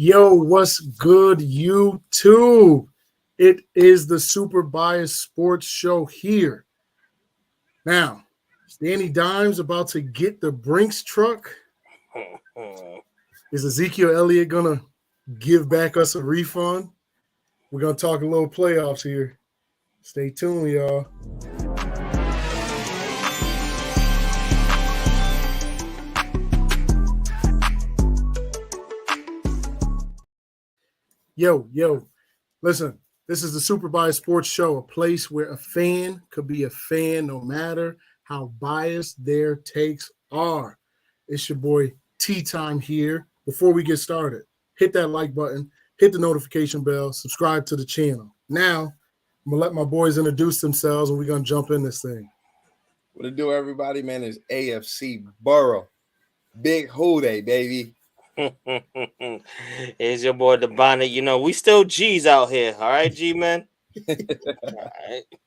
Yo, what's good, YouTube? It is the Super Bias Sports Show here. Now, is Danny Dimes about to get the Brinks truck? Is Ezekiel Elliott going to give back us a refund? We're going to talk a little playoffs here. Stay tuned, y'all. Yo, listen, this is the Super Bias Sports Show, a place where a fan could be a fan no matter how biased their takes are. It's your boy T-Time here. Before we get started, hit that like button, hit the notification bell, subscribe to the channel. Now, I'm going to let my boys introduce themselves and we're going to jump in this thing. What it do, everybody, man, is AFC Borough. Big Houday, baby. It's your boy, the Bonnet. You know, we still G's out here. All right, G, man? All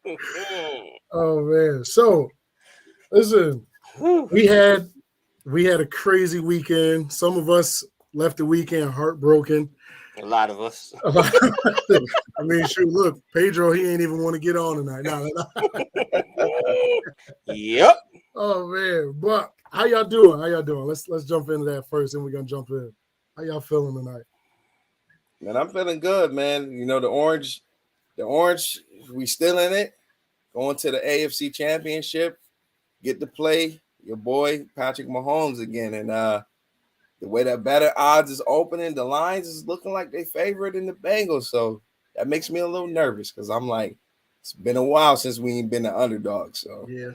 right. Oh, man. So, listen, we had a crazy weekend. Some of us left the weekend heartbroken. A lot of us. I mean, shoot, look, Pedro, he ain't even want to get on tonight. No. Yep. Oh, man. But how y'all doing? Let's jump into that first, and we're going to jump in. How y'all feeling tonight? Man, I'm feeling good, man. You know, the orange, we still in it. Going to the AFC Championship. Get to play your boy, Patrick Mahomes again. And the way that better odds is opening, the lines is looking like they favorite in the Bengals. So that makes me a little nervous because I'm like, it's been a while since we ain't been the underdog. So yeah.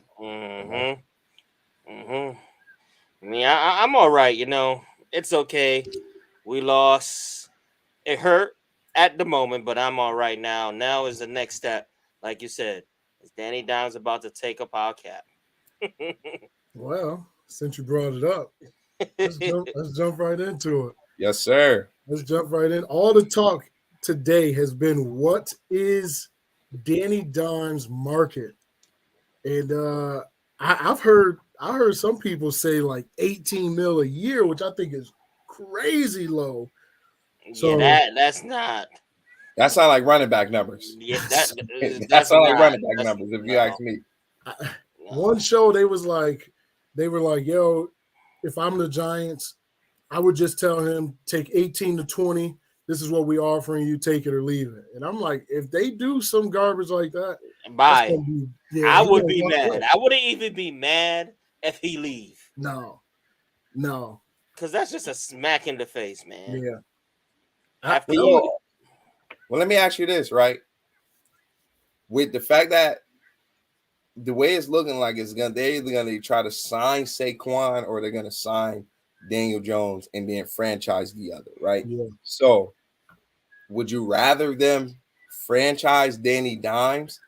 Yeah, I'm all right. You know, it's okay. We lost. It hurt at the moment, but I'm all right now. Now is the next step. Like you said, is Danny Dimes about to take up our cap? Well, since you brought it up, let's jump right into it. Yes, sir. Let's jump right in. All the talk today has been what is Danny Dimes' market, and I heard some people say like 18 mil a year, which I think is crazy low. So that's not. That sounds like running back numbers. Yeah, that's not like running back numbers. If you ask me, one show they were like, yo, if I'm the Giants, I would just tell him take 18 to 20. This is what we offering you. Take it or leave it. And I'm like, if they do some garbage like that, bye. I would be mad. I wouldn't even be mad if he leave. No. Because that's just a smack in the face, man. Yeah. Well, let me ask you this, right? With the fact that the way it's looking like they're either gonna try to sign Saquon or they're gonna sign Daniel Jones and then franchise the other, right? Yeah. So would you rather them franchise Danny Dimes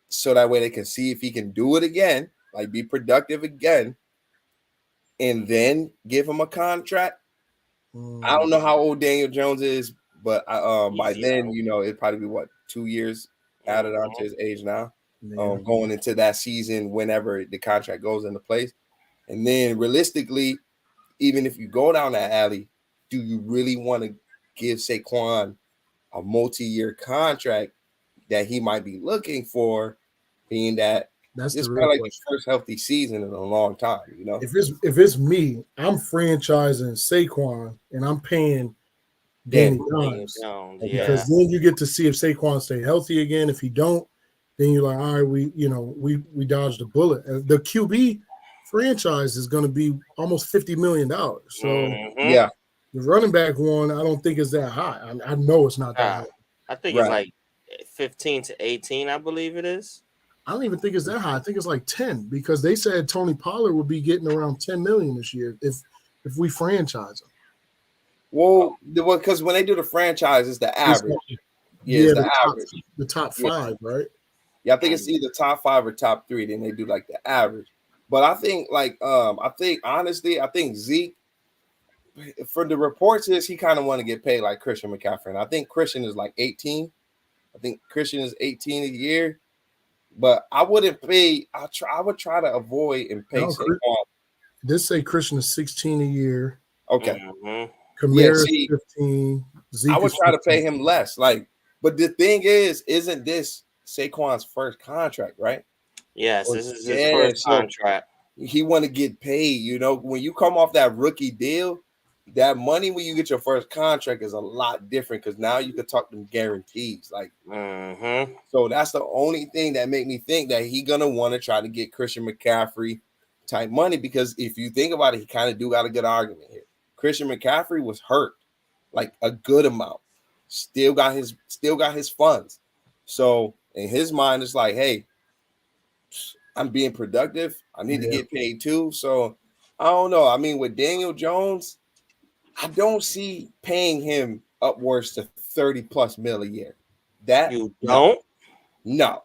so that way they can see if he can do it again, like be productive again, and then give him a contract? I don't know how old Daniel Jones is, but by then, you know, it'd probably be 2 years added on to his age now, going into that season whenever the contract goes into place. And then realistically, even if you go down that alley, do you really want to give Saquon a multi-year contract that he might be looking for, being that this is like his first healthy season in a long time, you know? If it's me, I'm franchising Saquon and I'm paying Danny Dimes. Because then you get to see if Saquon stay healthy again. If he don't, then you're like, all right, we dodged a bullet. The QB franchise is going to be almost $50 million. So yeah, the running back one, I don't think is that high. I know it's not that high. I think it's like 15 to 18, I believe it is. I don't even think it's that high. I think it's like 10 because they said Tony Pollard would be getting around 10 million this year if we franchise him. Well, because when they do the franchise, it's the average. The average. The top five, right? Yeah, I think it's either top 5 or top 3. Then they do like the average. But I think I think Zeke, for the reports is he kind of want to get paid like Christian McCaffrey. And I think Christian is like 18. I think Christian is 18 a year. But I wouldn't pay. I would try to avoid and pay Saquon. This say Christian is 16 a year. Okay. Kamara's see, 15. Zeke I would is try to 15. pay him less. Like, but the thing is, isn't this Saquon's first contract, right? Yes, this is his Yeah, first so contract. he want to get paid. You know, when you come off that rookie deal, that money when you get your first contract is a lot different because now you could talk them guarantees. Like, so that's the only thing that make me think that he gonna want to try to get Christian McCaffrey type money, because if you think about it, he kind of do got a good argument here. Christian McCaffrey was hurt like a good amount, still got his funds. So in his mind, it's like, hey, I'm being productive. I need to get paid too. So I don't know. I mean, with Daniel Jones, I don't see paying him upwards to 30 plus mil a year. That You don't? No.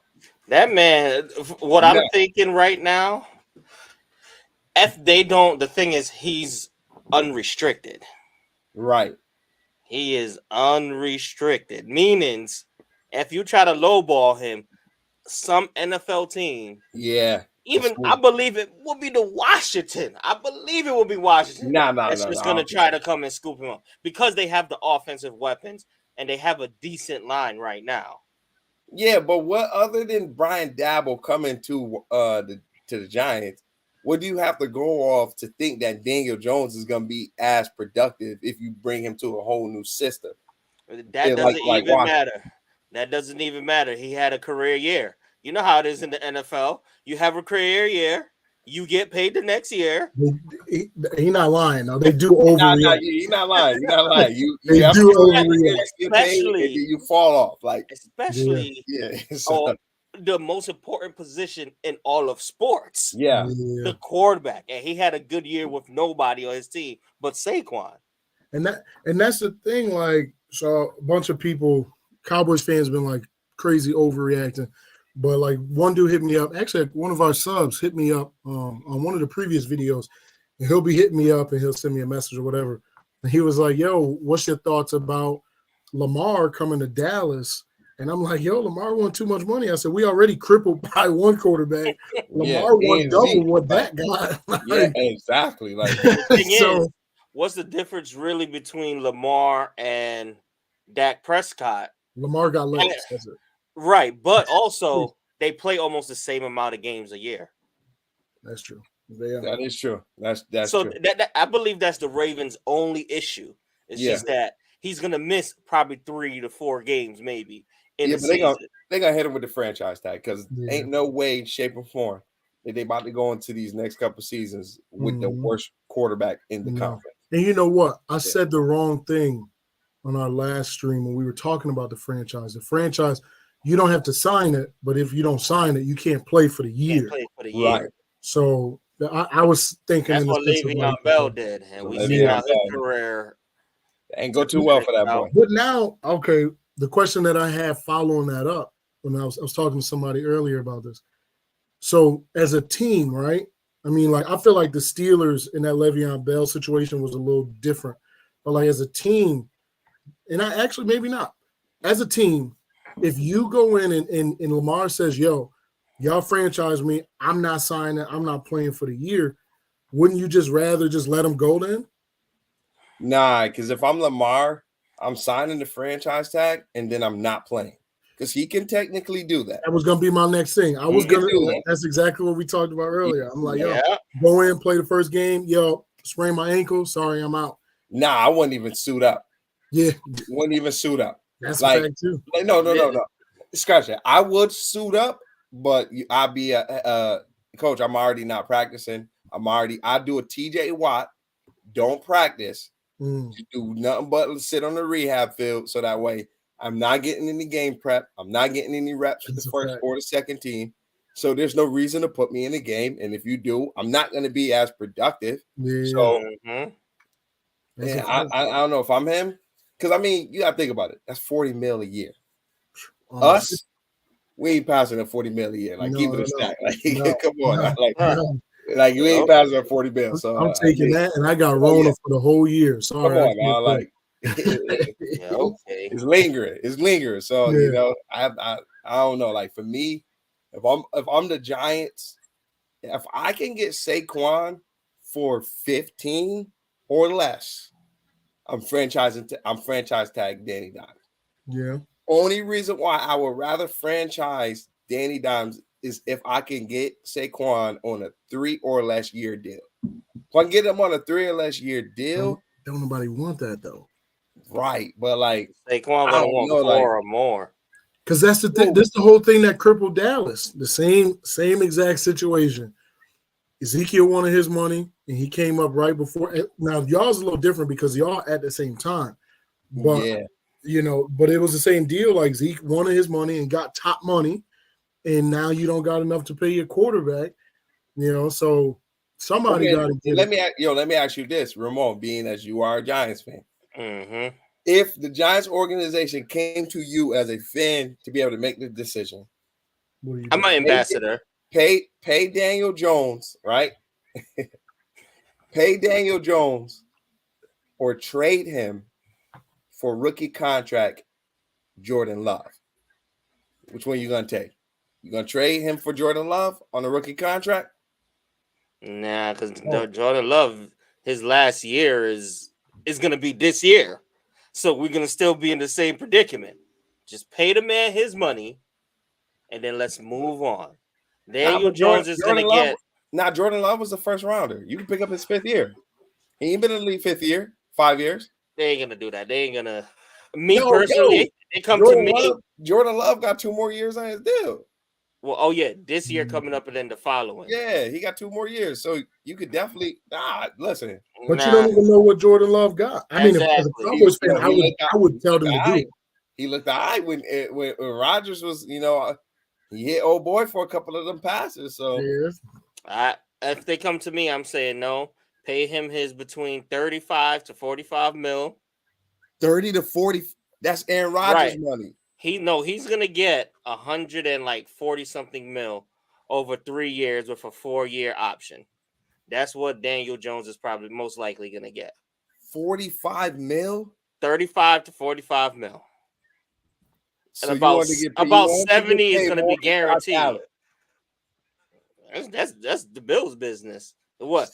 That man, what I'm thinking right now, if they don't, the thing is he's unrestricted. Right. He is unrestricted. Meanings, if you try to lowball him, some NFL team, even I believe it will be the Washington. I believe it will be Washington. That's just going to try to come and scoop him up because they have the offensive weapons and they have a decent line right now. Yeah, but what other than Brian Dabble coming to the Giants, what do you have to go off to think that Daniel Jones is going to be as productive if you bring him to a whole new system? That doesn't even matter. That doesn't even matter. He had a career year. You know how it is in the NFL. You have a career year. You get paid the next year. He's not lying. No, they do overreact. You're not lying. You're not lying. They have do to overreact. get paid and then you fall off. Like, especially the most important position in all of sports. The quarterback. And he had a good year with nobody on his team but Saquon. And that's the thing. Like, so a bunch of people, Cowboys fans, been like crazy overreacting. But like one dude hit me up. Actually, one of our subs hit me up on one of the previous videos, and he'll be hitting me up and he'll send me a message or whatever. And he was like, "Yo, what's your thoughts about Lamar coming to Dallas?" And I'm like, "Yo, Lamar won too much money." I said, "We already crippled by one quarterback. Lamar won double what that guy." Exactly. Like, the thing is, what's the difference really between Lamar and Dak Prescott? Lamar got legs. That's it. Right, but also they play almost the same amount of games a year. That's true. That is true. That's so true. That I believe that's the Ravens' only issue. It's just that he's gonna miss probably 3 to 4 games, maybe in the season. They're gonna hit him with the franchise tag because ain't no way, shape, or form that they about to go into these next couple seasons with the worst quarterback in the conference. And you know what? I said the wrong thing on our last stream when we were talking about the franchise. The franchise, you don't have to sign it, but if you don't sign it, you can't play for the year. Right. So I was thinking that's in what Le'Veon Bell did, and we see how his career ain't go too well for that boy. But now, okay, the question that I have following that up when I was talking to somebody earlier about this. So as a team, right? I mean, like I feel like the Steelers in that Le'Veon Bell situation was a little different, but like as a team. And I actually maybe not. As a team, if you go in and Lamar says, "Yo, y'all franchise me, I'm not signing, I'm not playing for the year," wouldn't you just rather just let him go then? Nah, because if I'm Lamar, I'm signing the franchise tag and then I'm not playing. Because he can technically do that. That was gonna be my next thing. I was gonna do that. That's exactly what we talked about earlier. I'm like, yo, go in, play the first game, yo, sprain my ankle. Sorry, I'm out. Nah, I wouldn't even suit up. Yeah, wouldn't even suit up. That's like, a fact too. Like, no. Scratch it. I would suit up, but I'd be a coach. I'm already not practicing. I do a TJ Watt. Don't practice. You do nothing but sit on the rehab field, so that way I'm not getting any game prep. I'm not getting any reps with the first or the second team. So there's no reason to put me in the game. And if you do, I'm not going to be as productive. Yeah. So I don't know if I'm him. Because, I mean, you got to think about it. That's 40 mil a year. Us, we ain't passing at 40 mil a year. Like, keep it a stack. Like, come on. Like you ain't passing at 40 mil. So I'm taking that, and I got Rona for the whole year. Sorry. Come on, now. Like, it's lingering. So, you know, I don't know. Like, for me, if I'm the Giants, if I can get Saquon for 15 or less, I'm franchise tag Danny Dimes. Yeah. Only reason why I would rather franchise Danny Dimes is if I can get Saquon on a 3 or less year deal. If I can get him on a 3 or less year deal, don't nobody want that though. Right? But like Saquon gonna want 4 or more. Because that's the thing. That's the whole thing that crippled Dallas. The same exact situation. Ezekiel wanted his money, and he came up right before. Now y'all's a little different because y'all at the same time, but but it was the same deal. Like Zeke wanted his money and got top money, and now you don't got enough to pay your quarterback. So somebody got to. Let me ask you this, Ramon, being as you are a Giants fan. Mm-hmm. If the Giants organization came to you as a fan to be able to make the decision, I'm an ambassador. Pay Daniel Jones, right? Pay Daniel Jones or trade him for rookie contract Jordan Love. Which one you gonna take? You gonna trade him for Jordan Love on a rookie contract? Nah, because Jordan Love, his last year is gonna be this year. So we're gonna still be in the same predicament. Just pay the man his money, and then let's move on. Daniel Jones is gonna get. Jordan Love was the first rounder. You can pick up his 5th year. He ain't been in the league 5th year, 5 years. They ain't gonna do that. They ain't gonna. Personally, they come Jordan to me. Jordan Love got 2 more years on his deal. Well, this year coming up and then the following. Yeah, he got 2 more years. So you could definitely listen. But you don't even know what Jordan Love got. I mean, exactly. as a Cowboys fan, I would tell them to do it. He looked all right when Rodgers was, he hit old boy for a couple of them passes. So if they come to me, I'm saying no. Pay him his between 35 to 45 mil. 30 to 40. That's Aaron Rodgers' money. He's gonna get 140 something mil over 3 years with a 4-year option. That's what Daniel Jones is probably most likely gonna get. 45 mil? 35 to 45 mil. So and about 70 is gonna be guaranteed. That's the Bills' business. What?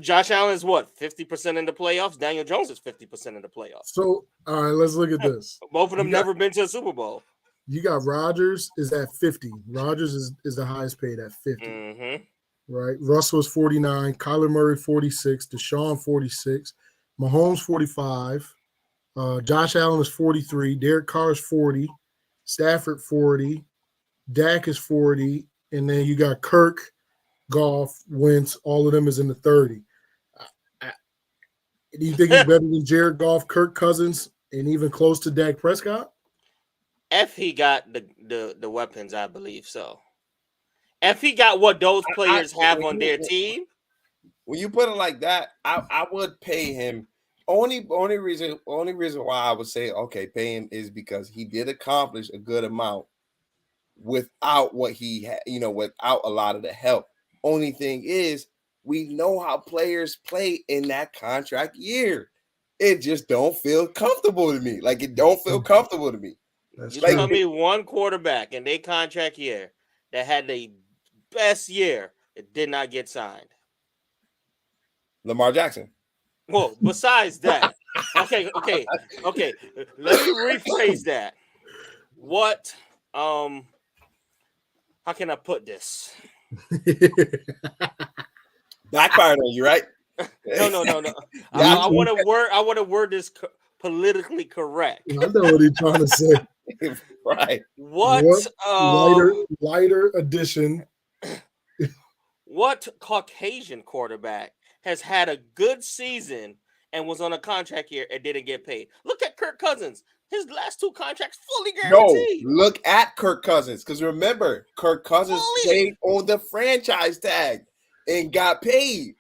Josh Allen is 50% in the playoffs. Daniel Jones is 50% in the playoffs. So, all right, let's look at this. Both of them never been to a Super Bowl. You got Rodgers is at 50. Rodgers is the highest paid at 50. Mm-hmm. Right. Russell is 49. Kyler Murray 46. Deshaun 46. Mahomes 45. Josh Allen is 43. Derek Carr is 40. Stafford 40. Dak is 40. And then you got Kirk, Goff, Wentz, all of them is in the 30. Do you think he's better than Jared Goff, Kirk Cousins, and even close to Dak Prescott? If he got the weapons, I believe so. If he got what those players have on their team. When you put it like that, I would pay him. Only reason why I would say okay, pay him is because he did accomplish a good amount without what he had, without a lot of the help. Only thing is, we know how players play in that contract year. It just don't feel comfortable to me. Like it don't feel comfortable to me. You tell me one quarterback in their contract year that had the best year, it did not get signed. Lamar Jackson. Well, besides that, okay. Let me rephrase that. What? How can I put this? Backfired on you, right? No. I want to word this politically correct. I know what he's trying to say. Right. What lighter addition? What Caucasian quarterback has had a good season and was on a contract year and didn't get paid? Look at Kirk Cousins. His last 2 contracts fully guaranteed. No, look at Kirk Cousins. Because remember, Kirk Cousins played on the franchise tag and got paid.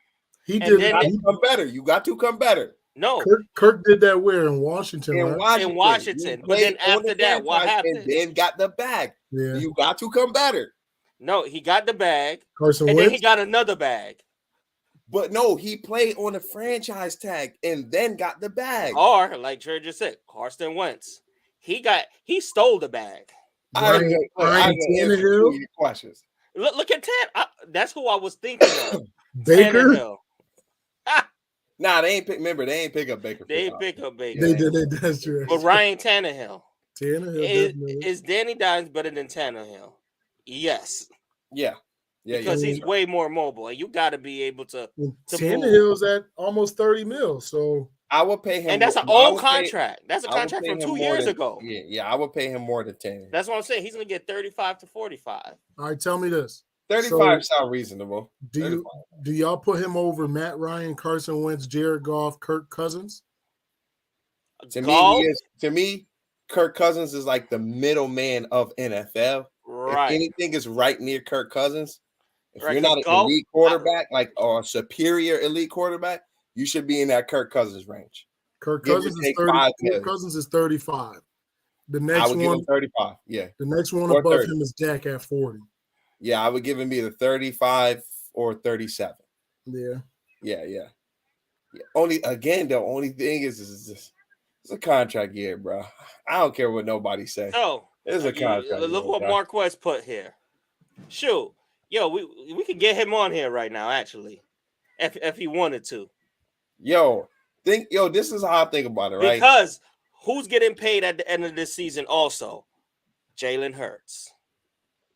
He did. Come better. You got to come better. No. Kirk did that where? In Washington, right? In Washington. But then after that, what happened? And then got the bag. Yeah. You got to come better. No, he got the bag. Carson and Wentz? Then he got another bag. But no, he played on a franchise tag and then got the bag. Or, like Trey just said, Carson Wentz. He stole the bag. Ryan Tannehill? Questions. Look at Ted. That's who I was thinking of. Baker? Nah, they ain't pick up Baker. They ain't pick up Baker. They did. That's true. But Ryan Tannehill. Tannehill Is Danny Dimes better than Tannehill? Yes. Yeah. Because he's way more mobile, and you got to be able to. Tannehill's at almost 30 mil, so I would pay him, and that's an old contract. That's a contract from 2 years ago. Yeah, I would pay him more than 10. That's what I'm saying. He's gonna get 35 to 45. All right, tell me this: 35 sounds reasonable. Do y'all put him over Matt Ryan, Carson Wentz, Jared Goff, Kirk Cousins? To me, Kirk Cousins is like the middleman of NFL. Right. If anything is right near Kirk Cousins, if Right, you're not an elite quarterback, or a superior elite quarterback, you should be in that Kirk Cousins range. Kirk Cousins is 30. Kirk Cousins is 35. The next give him 35. Yeah. The next one above him is Dak at 40. Yeah, I would give him either 35 or 37. Yeah. Only thing is it's a contract year, bro. I don't care what nobody says. No, it's a contract. Look what Marquez put here. Shoot, yo, we could get him on here right now, actually, if he wanted to. This is how I think about it, right? Because who's getting paid at the end of this season? Also, Jalen Hurts.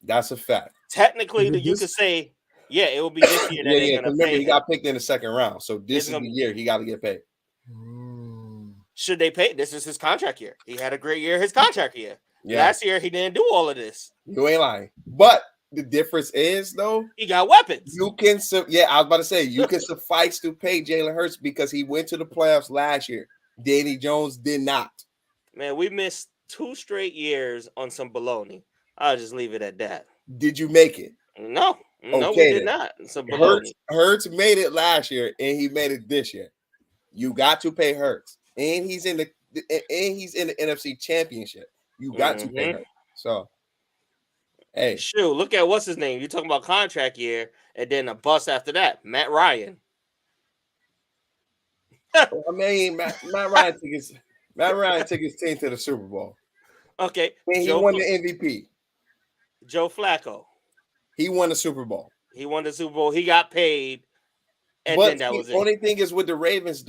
That's a fact. Technically, you could say, yeah, it will be this year that they're going to remember, pay he got picked in the second round, so this is the year he got to get paid. Should they pay? This is his contract year. He had a great year, his contract year. Yeah. Last year, he didn't do all of this. You ain't lying. But the difference is, though, he got weapons. I was about to say, you can suffice to pay Jalen Hurts because he went to the playoffs last year. Danny Jones did not. Man, we missed 2 straight years on some baloney. I'll just leave it at that. Did you make it? No, we did not. Some baloney. Hurts made it last year, and he made it this year. You got to pay Hurts, and he's in the NFC Championship. You got to pay Hurts. So, hey, shoot, look at what's his name. You're talking about contract year, and then a bust after that. Matt Ryan. I mean, Matt Ryan took his team to the Super Bowl. Okay, and he won the MVP. Joe Flacco. He won the Super Bowl. He got paid. And but then that was the only thing is with the Ravens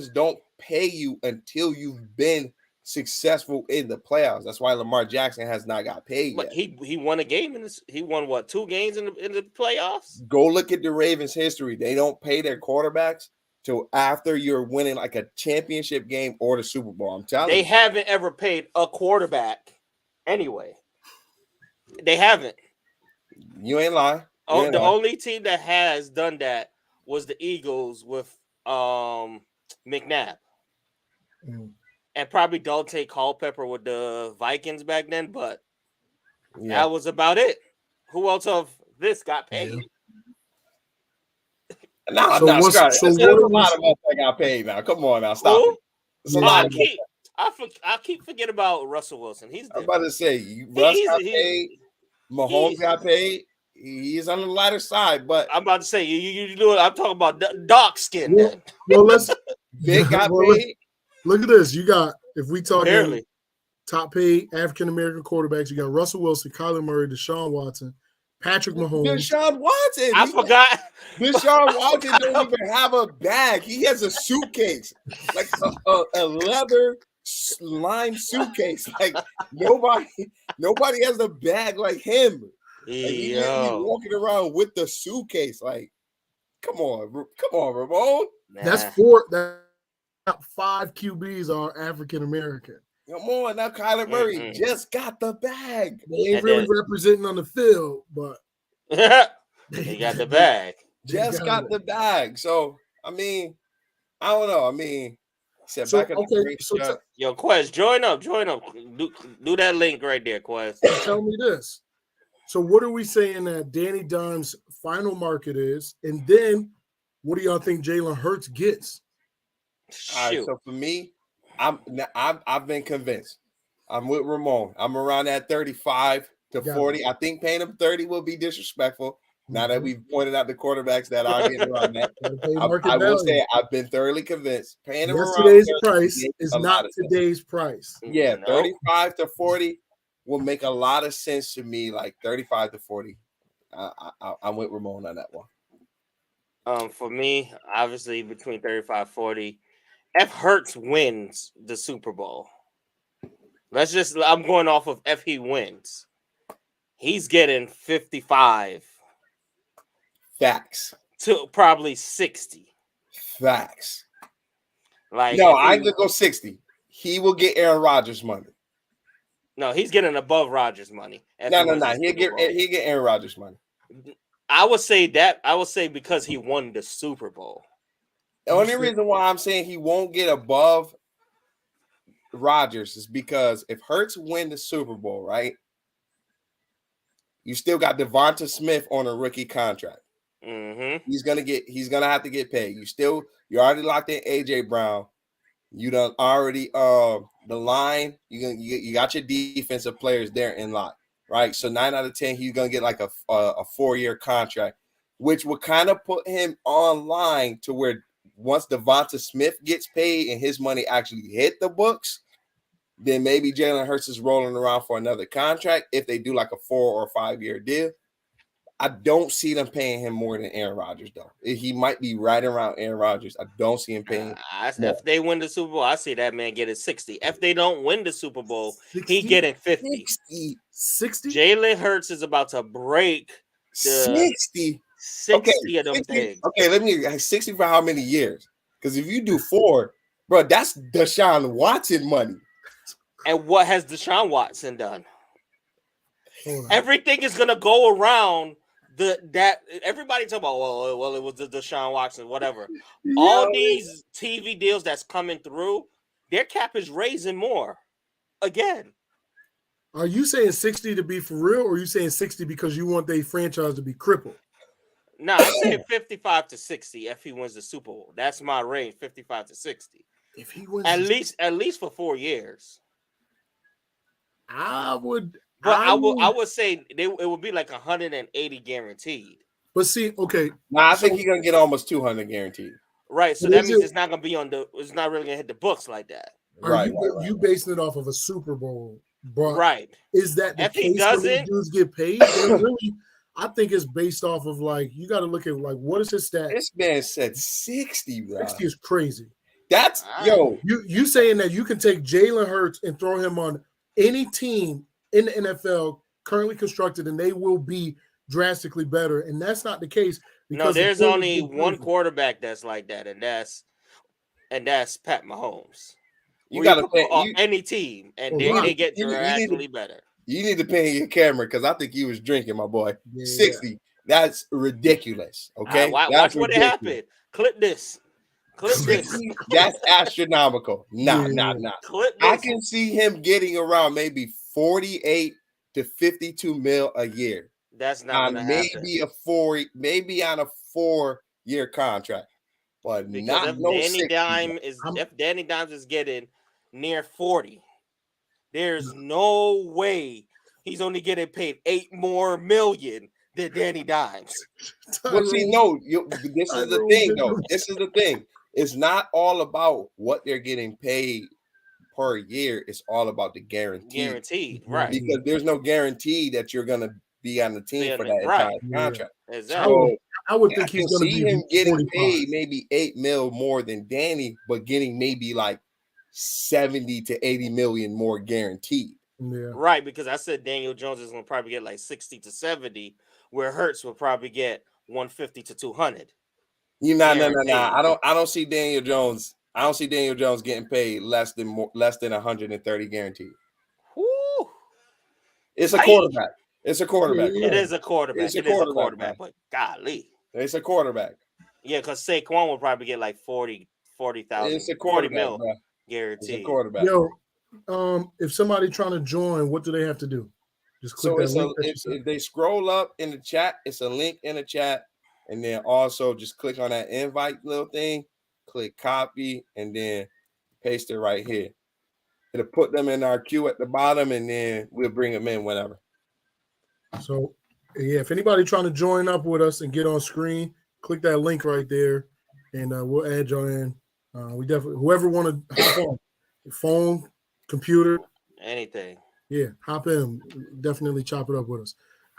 don't pay you until you've been successful in the playoffs. That's why Lamar Jackson has not got paid yet. He won a game in this. He won 2 games in the playoffs? Go look at the Ravens' history. They don't pay their quarterbacks till after you're winning like a championship game or the Super Bowl. I'm telling you. They haven't ever paid a quarterback anyway. They haven't. You ain't lying. The only team that has done that was the Eagles with McNabb. And probably Dante Culpepper with the Vikings back then, but that was about it. Who else of this got paid? No, there's a lot of us that got paid now. Come on now, stop it. There's a lot of I keep forgetting about Russell Wilson. I'm about to say, Russ got paid. Mahomes got paid. He's on the lighter side, but I'm about to say you do it. I'm talking about dark skin. Well, let's Vic got paid. Look at this. You got, if we talk top paid African American quarterbacks, you got Russell Wilson, Kyler Murray, Deshaun Watson, Patrick Mahomes. Deshaun Watson. I forgot. Deshaun Watson don't even have a bag. He has a suitcase, like a leather lined suitcase. Like nobody has a bag like him. Like, he's walking around with the suitcase. Like, come on, Ramon. That's 4. That 5 QBs are African American. Come on, now Kyler Murray just got the bag. They ain't really representing on the field, but they got the bag. Just got the bag. So I mean, I don't know. I mean, yo, Quest, join up. Do that link right there, Quest. Tell me this. So what are we saying that Danny Dimes' final market is? And then what do y'all think Jalen Hurts gets? All right, so for me, I've been convinced. I'm with Ramon. I'm around that 35 to 40. I think paying him 30 will be disrespectful. Now that we've pointed out the quarterbacks that are getting around that, I will say I've been thoroughly convinced. Paying him around today's price is not today's price. Yeah, 35 to 40 will make a lot of sense to me. Like 35 to 40, I'm with Ramon on that one. For me, obviously between 35-40. If Hurts wins the Super Bowl, I'm going off of if he wins. He's getting 55 Facts. to probably 60. Facts. Like No, I could go 60. He will get Aaron Rodgers money. No, he's getting above Rodgers money. No. He'll get Aaron Rodgers money. I would say that. I would say because he won the Super Bowl. The only reason why I'm saying he won't get above Rodgers is because if Hurts win the Super Bowl, right? You still got Devonta Smith on a rookie contract. Mm-hmm. He's gonna have to get paid. You already locked in AJ Brown. You done already the line. You got your defensive players there in lock, right? So 9 out of 10, he's gonna get like a 4-year contract, which would kind of put him on line to where once Devonta Smith gets paid and his money actually hit the books, then maybe Jalen Hurts is rolling around for another contract if they do like a 4 or 5-year deal. I don't see them paying him more than Aaron Rodgers, though. He might be right around Aaron Rodgers. I don't see him paying. If they win the Super Bowl, I see that man getting 60. If they don't win the Super Bowl, 60? he getting 50. 60? Jalen Hurts is about to break the 60 of them things. Okay, let me 60 for how many years? Because if you do 4, bro, that's Deshaun Watson money. And what has Deshaun Watson done? Everything is gonna go around that everybody talk about. Well, it was the Deshaun Watson, whatever. Yeah. All these TV deals that's coming through, their cap is raising more. Again, are you saying 60 to be for real, or are you saying 60 because you want their franchise to be crippled? No, I'm saying 55 to 60 if he wins the Super Bowl. That's my range, 55 to 60. If he wins, at least for 4 years. I would. But I would say it would be like 180 guaranteed. But see, okay. I think he's gonna get almost 200 guaranteed. Right. So that means it's not gonna be it's not really gonna hit the books like that. Right. You basing it off of a Super Bowl, but right? Is that the if case he doesn't, when dudes get paid? Really, I think it's based off of like you got to look at like what is his stat? This man said 60, bro. 60 is crazy. That's You saying that you can take Jalen Hurts and throw him on any team in the NFL currently constructed, and they will be drastically better. And that's not the case. No, there's only one quarterback that's like that, and that's Pat Mahomes. You got to pay any team, and they get drastically better. You need to pay your camera because I think he was drinking, my boy. 60. That's ridiculous. Okay, watch what happened. Clip this. That's astronomical. Nah. I can see him getting around maybe 48 to 52 mil a year. That's not maybe happen. Maybe on a 4-year contract, but because not if no Danny if Danny Dimes is getting near 40, there's no way he's only getting paid $8 more million than Danny Dimes. But see, this is the thing, though. This is the thing. It's not all about what they're getting paid per year. It's all about the guaranteed, right? Because there's no guarantee that you're gonna be on the team for that entire contract. Exactly. So I would think he's going to see him getting paid maybe $8 million more than Danny, but getting maybe like 70 to 80 million more guaranteed. Yeah. Right, because I said Daniel Jones is going to probably get like 60 to 70, where Hurts will probably get 150 to 200. No. I don't see Daniel Jones. I don't see Daniel Jones getting paid less than 130 guaranteed. Woo. It's a quarterback. It's a quarterback. It is a quarterback. It is a quarterback, but golly. It's a quarterback. Yeah, because Saquon will probably get like 40,000. It's a quarterback, 40 mil guaranteed. It's a quarterback. Yo, if somebody trying to join, what do they have to do? Just click that link. If they scroll up in the chat, it's a link in the chat. And then also just click on that invite little thing, click copy, and then paste it right here. It'll put them in our queue at the bottom, and then we'll bring them in whenever. So, yeah, if anybody trying to join up with us and get on screen, click that link right there, and we'll add you in. We definitely, whoever want to hop on, your phone, computer, anything. Yeah, hop in. Definitely chop it up with us.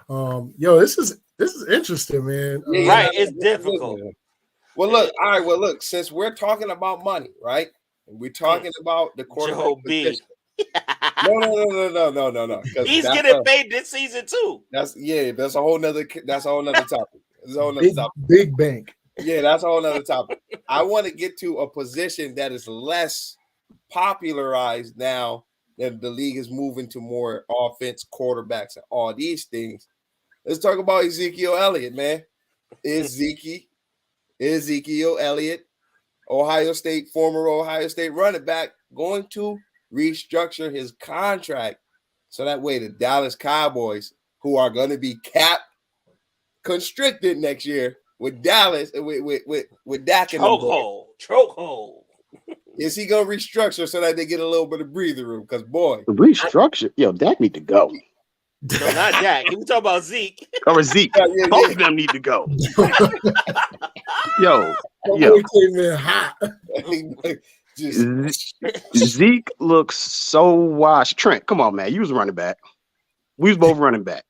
Yo, this is interesting, man. Right, it's difficult. Well, look, all right. Well, look, since we're talking about money, right? And we're talking about the quarterback Joe B. position. No. He's getting paid this season too. That's a whole nother topic. That's a whole nother topic. Big bank. Yeah, that's a whole nother topic. I want to get to a position that is less popularized now that the league is moving to more offense, quarterbacks, and all these things. Let's talk about Ezekiel Elliott, man. Ezekiel Elliott, former Ohio State running back, going to restructure his contract so that way the Dallas Cowboys, who are going to be cap constricted next year with Dallas, with Dak, chokehold. Is he gonna restructure so that they get a little bit of breathing room? Because boy, restructure, Dak need to go. No, not Dak. He was talking about Zeke. Or Zeke. Both of them need to go. Yo. Came in hot. Zeke looks so washed. Trent, come on, man. You was running back. We was both running backs.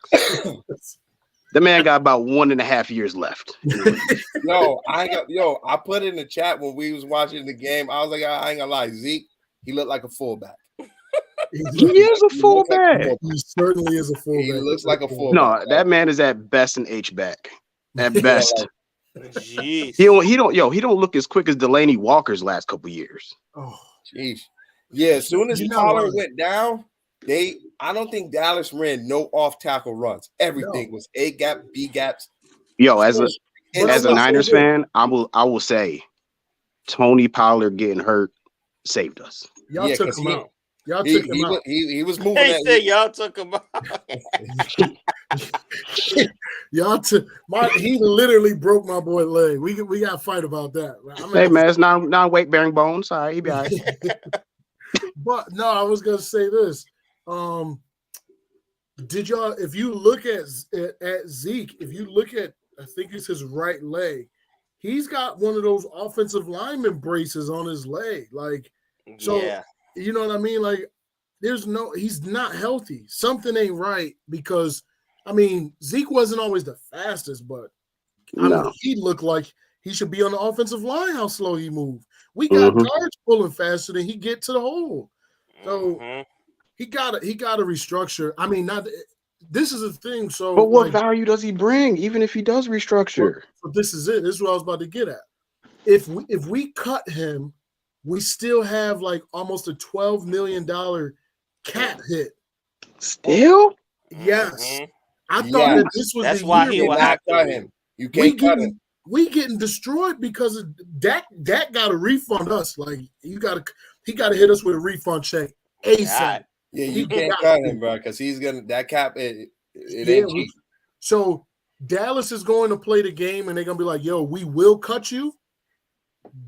The man got about 1.5 years left. I put in the chat when we was watching the game. I was like, I ain't gonna lie, Zeke, he looked like a fullback. He is a fullback. He certainly is a fullback. He looks like a fullback. No, that man is at best an H-back. At best. Jeez. He don't look as quick as Delaney Walker's last couple years. Oh, jeez. Yeah, as soon as Pollard went down, I don't think Dallas ran no off tackle runs. Everything was A gap, B gaps. Yo, as a Niners fan, I will say Tony Pollard getting hurt saved us. Y'all took him out. Y'all took him out. He was moving. They said y'all took him out. He literally broke my boy leg. We got to fight about that. Hey man, it's non-weight bearing bones. All right, he be all right. But no, I was gonna say this. Did y'all? If you look at Zeke, if you look at, I think it's his right leg, he's got one of those offensive lineman braces on his leg. Like, so you know what I mean? Like, he's not healthy. Something ain't right because, I mean, Zeke wasn't always the fastest, but I mean, he looked like he should be on the offensive line. How slow he moved. We got guards pulling faster than he get to the hole. So he got to restructure. I mean, this is a thing. So, but what value does he bring, even if he does restructure? But this is it. This is what I was about to get at. If we cut him, we still have like almost a $12 million cap hit. Still? Yes. I thought that this was that's why he will have to cut him. You can't cut him. We getting destroyed because of Dak got to refund us. Like he got to hit us with a refund check ASAP. Yeah, you can't cut him, bro, because he's gonna that cap. It ain't cheap. So Dallas is going to play the game, and they're gonna be like, "Yo, we will cut you,"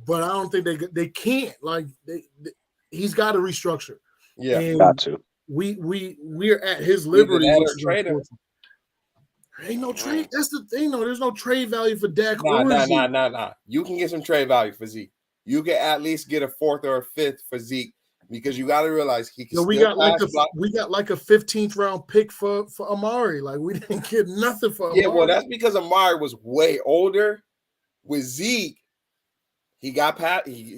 but I don't think they can't. Like he's got to restructure. Yeah, and got to. We're at his liberty. Ain't no trade. That's the thing, though. There's no trade value for Dak. Nah. You can get some trade value for Zeke. You can at least get a 4th or a 5th for Zeke because you got to realize he can. We got like a 15th round pick for Amari. Like we didn't get nothing for Amari. Yeah, well, that's because Amari was way older. With Zeke, he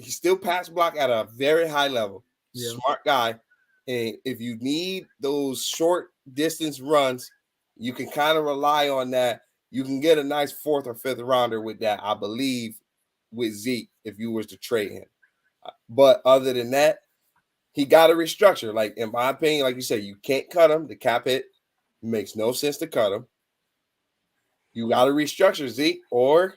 still pass block at a very high level. Yeah. Smart guy, and if you need those short distance runs, you can kind of rely on that. You can get a nice 4th or 5th rounder with that, I believe, with Zeke if you was to trade him. But other than that, he got to restructure. Like, in my opinion, like you said, you can't cut him. The cap hit makes no sense to cut him. You got to restructure Zeke or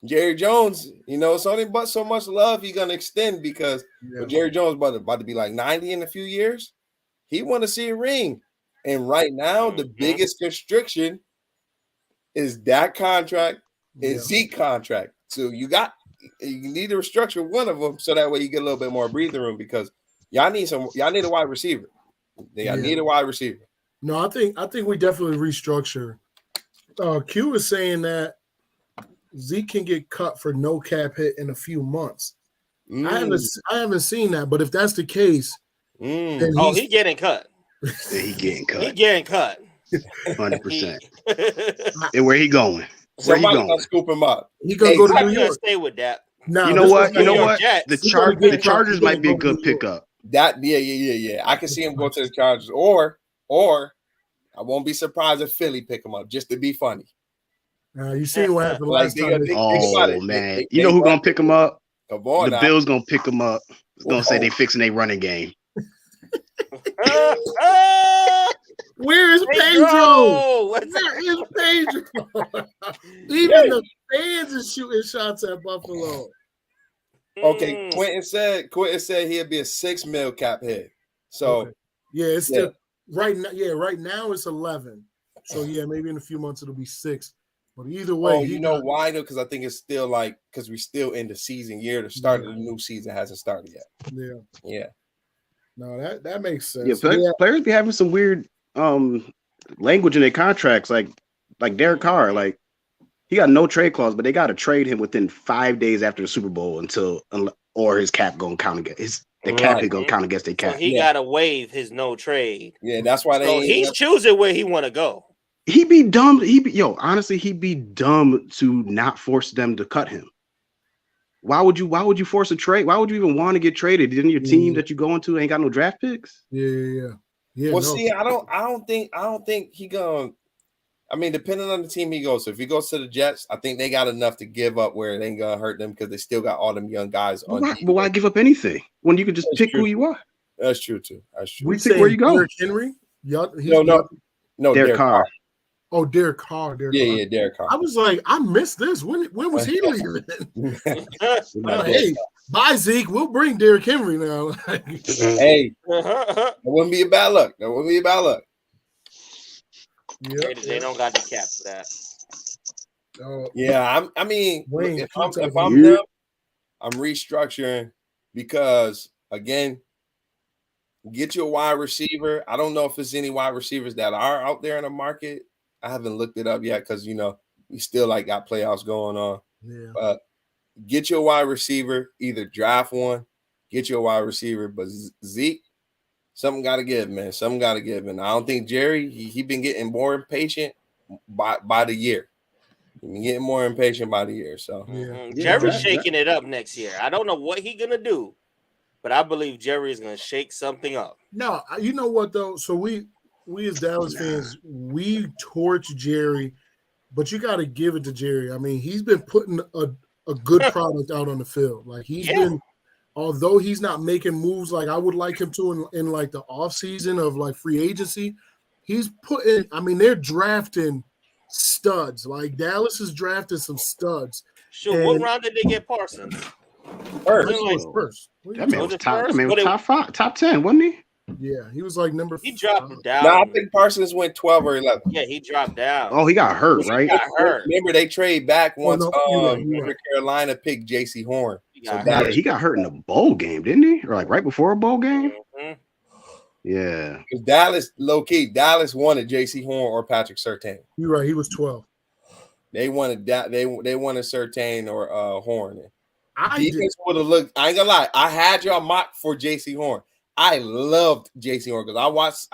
Jerry Jones. You know, it's only but so much love he's going to extend because Jerry Jones about to be like 90 in a few years. He want to see a ring. And right now, the biggest constriction is that contract and Zeke contract. So you need to restructure one of them so that way you get a little bit more breathing room because y'all need a wide receiver. Y'all need a wide receiver. No, I think we definitely restructure. Q is saying that Zeke can get cut for no cap hit in a few months. I haven't seen that, but if that's the case, then he getting cut. He getting cut. He getting cut. 100%. And where he going? Where he Somebody going? gonna scoop him up. He gonna go to I'm New gonna York. stay with that. Nah, You know this what? is You know New York what? Jets. The He's gonna get Chargers Trump. might be a He's gonna good go to New York. pickup. That yeah. I can see him go to the Chargers, or I won't be surprised if Philly pick him up just to be funny. You seen what happened Like last think time? about Oh it. man, you know who's gonna pick him up? Come on, The now. Bills gonna pick him up. It's gonna say Oh. they fixing their running game. Where is Pedro? Pedro! What's Where is Pedro? Even the fans is shooting shots at Buffalo. Okay, Quentin said he'd be a $6 million cap hit. So Okay. Yeah, it's still right now. Yeah, right now it's 11. So yeah, maybe in a few months it'll be 6. But either way, you know why though? Because I think it's still because we're still in the season year. The start of the new season hasn't started yet. Yeah. No, that makes sense. Yeah, players be having some weird language in their contracts, like Derek Carr. Like he got no trade clause, but they got to trade him within 5 days after the Super Bowl or his cap gonna count against the cap. He gonna count against their cap. So he gotta waive his no trade. Yeah, that's why he's choosing where he want to go. He'd be dumb. Honestly, he'd be dumb to not force them to cut him. Why would you force a trade? Why would you even want to get traded? Didn't your team that you go into ain't got no draft picks? Yeah. Well, see, I don't think he gonna. I mean, depending on the team he goes to. If he goes to the Jets, I think they got enough to give up where it ain't gonna hurt them because they still got all them young guys on. But why give up anything when you can just pick who you are? That's true too. That's true. We pick where you go. Derrick Henry? No, Derek Carr. Oh, Derek Carr. Yeah, Derek Carr. I was like, I missed this. When was he leaving? Hey, bye Zeke. We'll bring Derrick Henry now. Hey, that wouldn't be a bad luck. Yeah, they don't got the cap for that. Yeah, I mean, Wayne, if I'm them, I'm restructuring because again, get you a wide receiver. I don't know if there's any wide receivers that are out there in the market. I haven't looked it up yet because we still got playoffs going on. Yeah. Get your wide receiver, either draft one, get your wide receiver, but Zeke, something got to give, man. Something got to give. And I don't think Jerry, he been getting more impatient by the year. He been getting more impatient by the year. So Jerry's shaking it up next year. I don't know what he gonna do, but I believe Jerry is gonna shake something up. No, you know what though? So we as Dallas fans, we torch Jerry, but you got to give it to Jerry. I mean, he's been putting a good product out on the field. Like he's been, although he's not making moves like I would like him to in like the offseason of like free agency, he's putting, I mean, they're drafting studs. Like Dallas is drafting some studs. Sure, what round did they get Parsons? First. That man was top 5, top 10, wasn't he? Yeah, he was like number. He dropped down. No, I think Parsons went 12 or 11. Yeah, he dropped down. Oh, he got hurt, right? Got hurt. Remember, they trade back once. Right. Carolina picked J.C. Horn. He got hurt in a bowl game, didn't he? Or like right before a bowl game? Mm-hmm. Yeah. Because Dallas wanted J.C. Horn or Patrick Surtain. You're right. He was 12. They wanted that. They wanted Surtain or Horn. Defense would have looked. I ain't gonna lie. I had y'all mock for J.C. Horn. I loved J.C. Horn because I watched.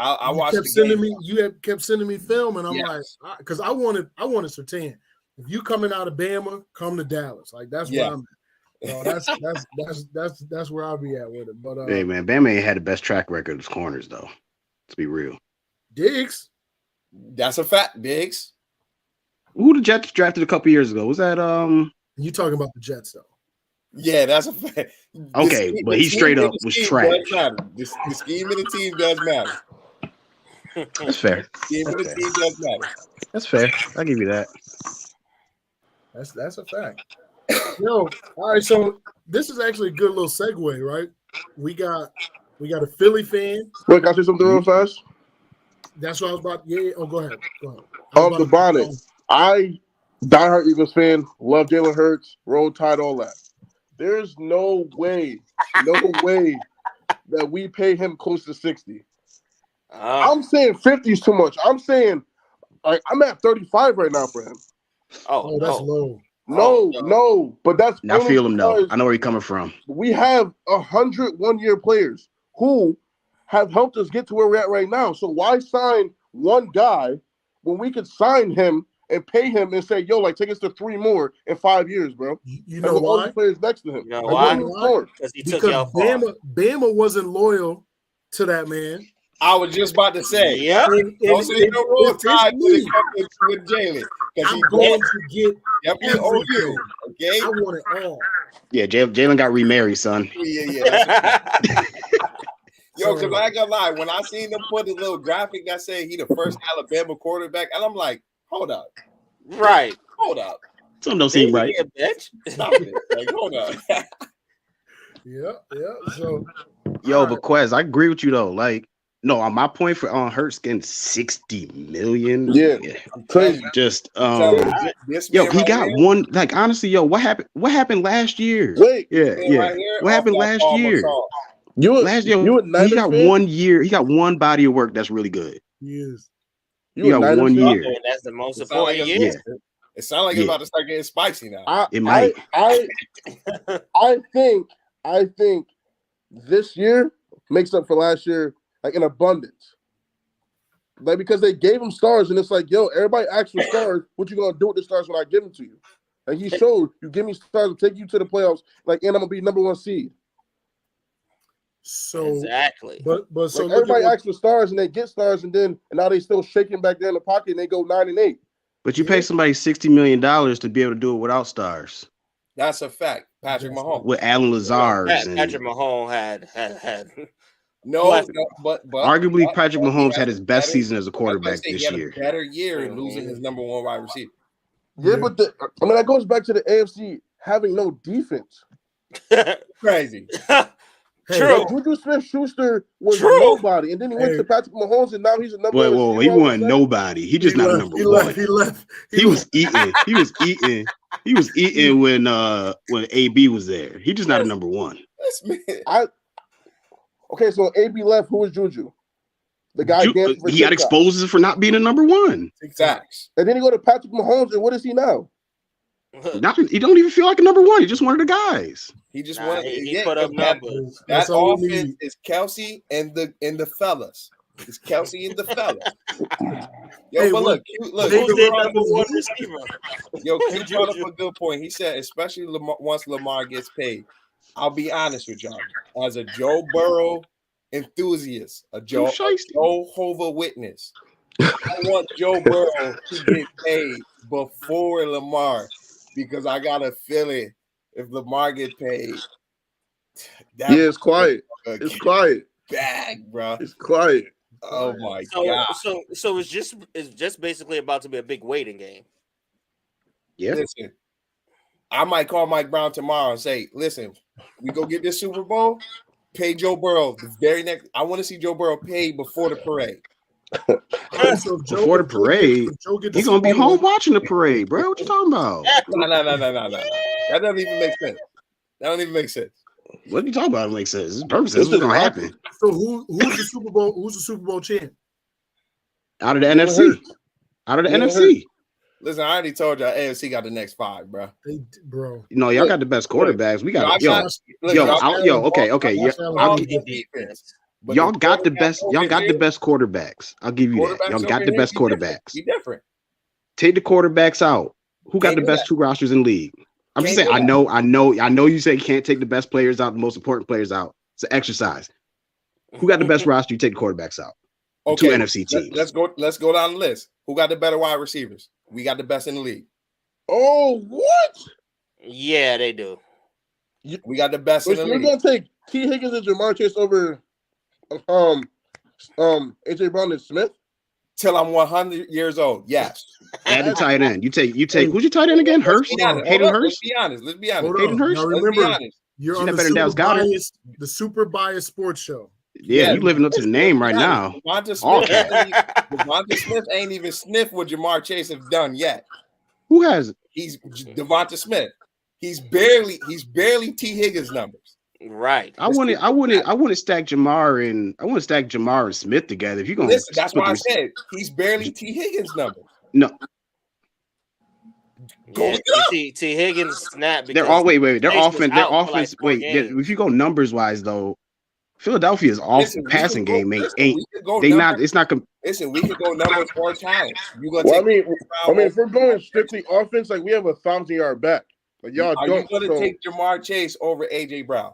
You kept sending me film, and I'm like, because I wanted Surtain. If you coming out of Bama, come to Dallas. Like that's where I'm at. That's where I'll be at with it. But hey man, Bama ain't had the best track record as corners though. Let's be real. Diggs. That's a fact, Diggs. Who the Jets drafted a couple years ago? Was that You talking about the Jets though? Yeah, that's a fact. Okay, but he straight up was trash. The scheme of the team does matter. That's fair. The scheme of the team does matter. That's fair. I'll give you that. That's a fact. All right. So this is actually a good little segue, right? We got a Philly fan. Wait, can I say something real fast? That's what I was about. Yeah. Oh, go ahead. The bonnet. I diehard Eagles fan. Love Jalen Hurts. Roll Tide. All that. There's no way that we pay him close to 60. I'm saying 50 is too much. I'm saying I'm at 35 right now for him. Oh, that's low. No, but that's. I feel him though. I know where he's coming from. We have 101-year players who have helped us get to where we're at right now. So why sign one guy when we could sign him and pay him and say, "Yo, like take us to 3 more in 5 years, bro." You know all why? the players next to him. You know Like, why? what are you scoring? Because he took Because y'all far. Bama wasn't loyal to that man. I was just about to say, Yep. don't say no roll if it's tide when me, it comes with Jalen. I'm going to get Yep, he owe you. Okay. I want it all. Yeah, Jalen got remarried, son. Yeah. Yo, So- because I ain't gonna lie, when I seen them put a little graphic that said he the first Alabama quarterback, and I'm like, hold up. Right. Something don't seem right. Yeah, bitch. Stop it. Like, hold up. Yeah. So Yo, but Quez, I agree with you though. Like, no, on my point for Hurts getting 60 million. Yeah. Crazy. Just This yo, man he right got here, one. Like, honestly, yo, what happened last year? Wait, Yeah. right here, What happened off that last Paul year? Masson. Last year, you a he Niners got fan? 1 year. He got one body of work that's really good. he is. You He a got Niners 1 fan? year. And that's the most It sound like important it's- year. It sounds like it's about to start getting spicy now. It might. I think this year makes up for last year, like in abundance. Like because they gave him stars, and it's like, yo, everybody asks for stars. What you gonna do with the stars when I give them to you? Like he showed, you give me stars, I'll take you to the playoffs. Like, and I'm gonna be #1 seed. So Exactly. but so Like look everybody at asks for stars, and they get stars, and now they still shaking back there in the pocket, and they go 9-8. But you pay somebody $60 million to be able to do it without stars. That's a fact. Patrick Mahomes. With Alan Lazard. Patrick Mahomes had No, but arguably Patrick he Mahomes had had his best better- season as a quarterback he this had year. a better year in losing his #1 wide receiver. Yeah, but that goes back to the AFC having no defense. Crazy. True. Like, Juju Smith-Schuster was True. nobody, and then he went to Patrick Mahomes, and now he's a number one. Whoa, he wasn't nobody. He just not a number one. He left. He was eating. He was eating when AB was there. He just not a number one. Okay, so AB left. Who was Juju? The guy dancing for he got TikTok. exposed for not being a number one. Facts. And then he go to Patrick Mahomes, and what is he now? He don't even feel like a number one. He just one of the guys. He just Nah, wanted. he put up numbers. That offense is Kelsey and the fellas. It's Kelsey and the fellas. Yo, Hey, but look, Who's their number one receiver? Yo, Q brought up a good point. He said, especially once Lamar gets paid. I'll be honest with y'all. As a Joe Burrow enthusiast, a Jehovah's Witness, I want Joe Burrow to get paid before Lamar because I got a feeling if Lamar get paid, it's quiet. It's quiet. Bag, bro. It's quiet. Oh my god. So it's just basically about to be a big waiting game. Yeah. Listen, I might call Mike Brown tomorrow and say, listen, we go get this Super Bowl, pay Joe Burrow the very next. I want to see Joe Burrow paid before the parade. Before the parade, he's gonna be home watching the parade, bro. What you talking about? No. That doesn't even make sense. That don't even make sense. What are you talking about? It makes sense. It's purpose. This is gonna happen. So who's the Super Bowl? Who's the Super Bowl champ? Out of the NFC. Out of the NFC. Listen, I already told y'all AFC got the next 5, bro. Bro. No, y'all got the best quarterbacks. We got okay. Y'all got the best. Y'all got the best quarterbacks. I'll give you that. Y'all got the best quarterbacks. Be different. Take the quarterbacks out. Who got the best 2 rosters in league? I'm just saying. I know. You say you can't take the best players out, the most important players out. It's an exercise. Who got the best roster? You take the quarterbacks out. Okay, 2 NFC teams. Let's go down the list. Who got the better wide receivers? We got the best in the league. Oh, what? Yeah, they do. We got the best in the league. You're gonna take T. Higgins and Jamar Chase over AJ Brown and Smith? Till I'm 100 years old. Yes. Add the tight end. You take who's your tight end again? Hurst? Hayden Hurst? Let's be honest. Hayden Hurst? Now remember, you're on the super biased sports show. Yeah, you living up to the name right now. Devonta Smith ain't even sniffed what Jamar Chase have done yet. Who has it? He's Devonta Smith. He's barely T. Higgins numbers. Right. I want to stack Jamar and Smith together. If you're gonna listen, that's why I said he's barely T. Higgins numbers. No. Yeah, T. Higgins snap. They're all wait. Their offense. Wait, if you go numbers wise though, Philadelphia's off Listen, we passing could go- game listen, ain't we could go they numbers. not it's not Listen, we could go numbers or talents. You gonna Well, take? I mean, if we're going strictly offense, like we have a 1,000-yard back, but y'all Are don't. you gonna So take Jamar Chase over AJ Brown?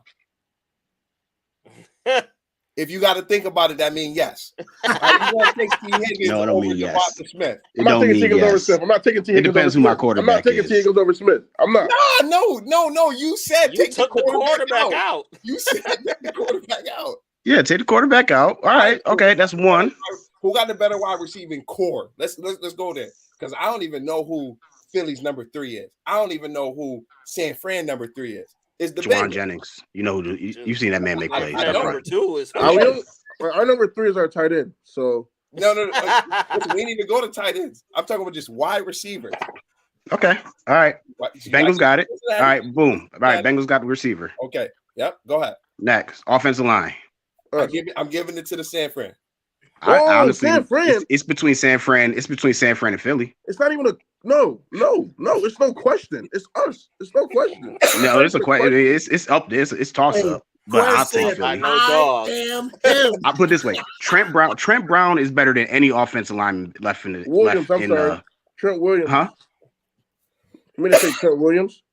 If you got to think about it, that means yes. Are you gonna take T. Higgins No, it don't over mean yes. Devonta Smith? I'm not taking T. Higgins over Smith. I'm not taking T. Higgins over depends who my Smith. I'm quarterback not taking is. T. Higgins over Smith. I'm not. No. You said You take took the quarterback out. You said take the quarterback out. Yeah, take the quarterback out. All right, okay, that's one. Who got the better wide receiving core? Let's go there, because I don't even know who Philly's number 3 is. I don't even know who San Fran number 3 is. It's the Juwan Bengals. Jennings. You know who you've seen that man make plays. That That's number right. 2 is Our number 3 is our tight end. So No. Listen, we need to go to tight ends. I'm talking about just wide receivers. Okay. All right. Bengals got it. All right, boom. All right, Got it. Bengals got the receiver. Okay. Yep. Go ahead. Next, offensive line. I'm giving it to the San Fran. I honestly, San Fran. it's between San Fran. It's between San Fran and Philly. It's not even a no. It's no question. It's us. It's no question. No, it's a question. It's up there. It's toss up. But I'll take I Philly. know, dog. I am him. I'll put it this way: Trent Brown is better than any offensive lineman left in the Williams, left I'm in sorry. Trent Williams. huh? I'm gonna say Trent Williams.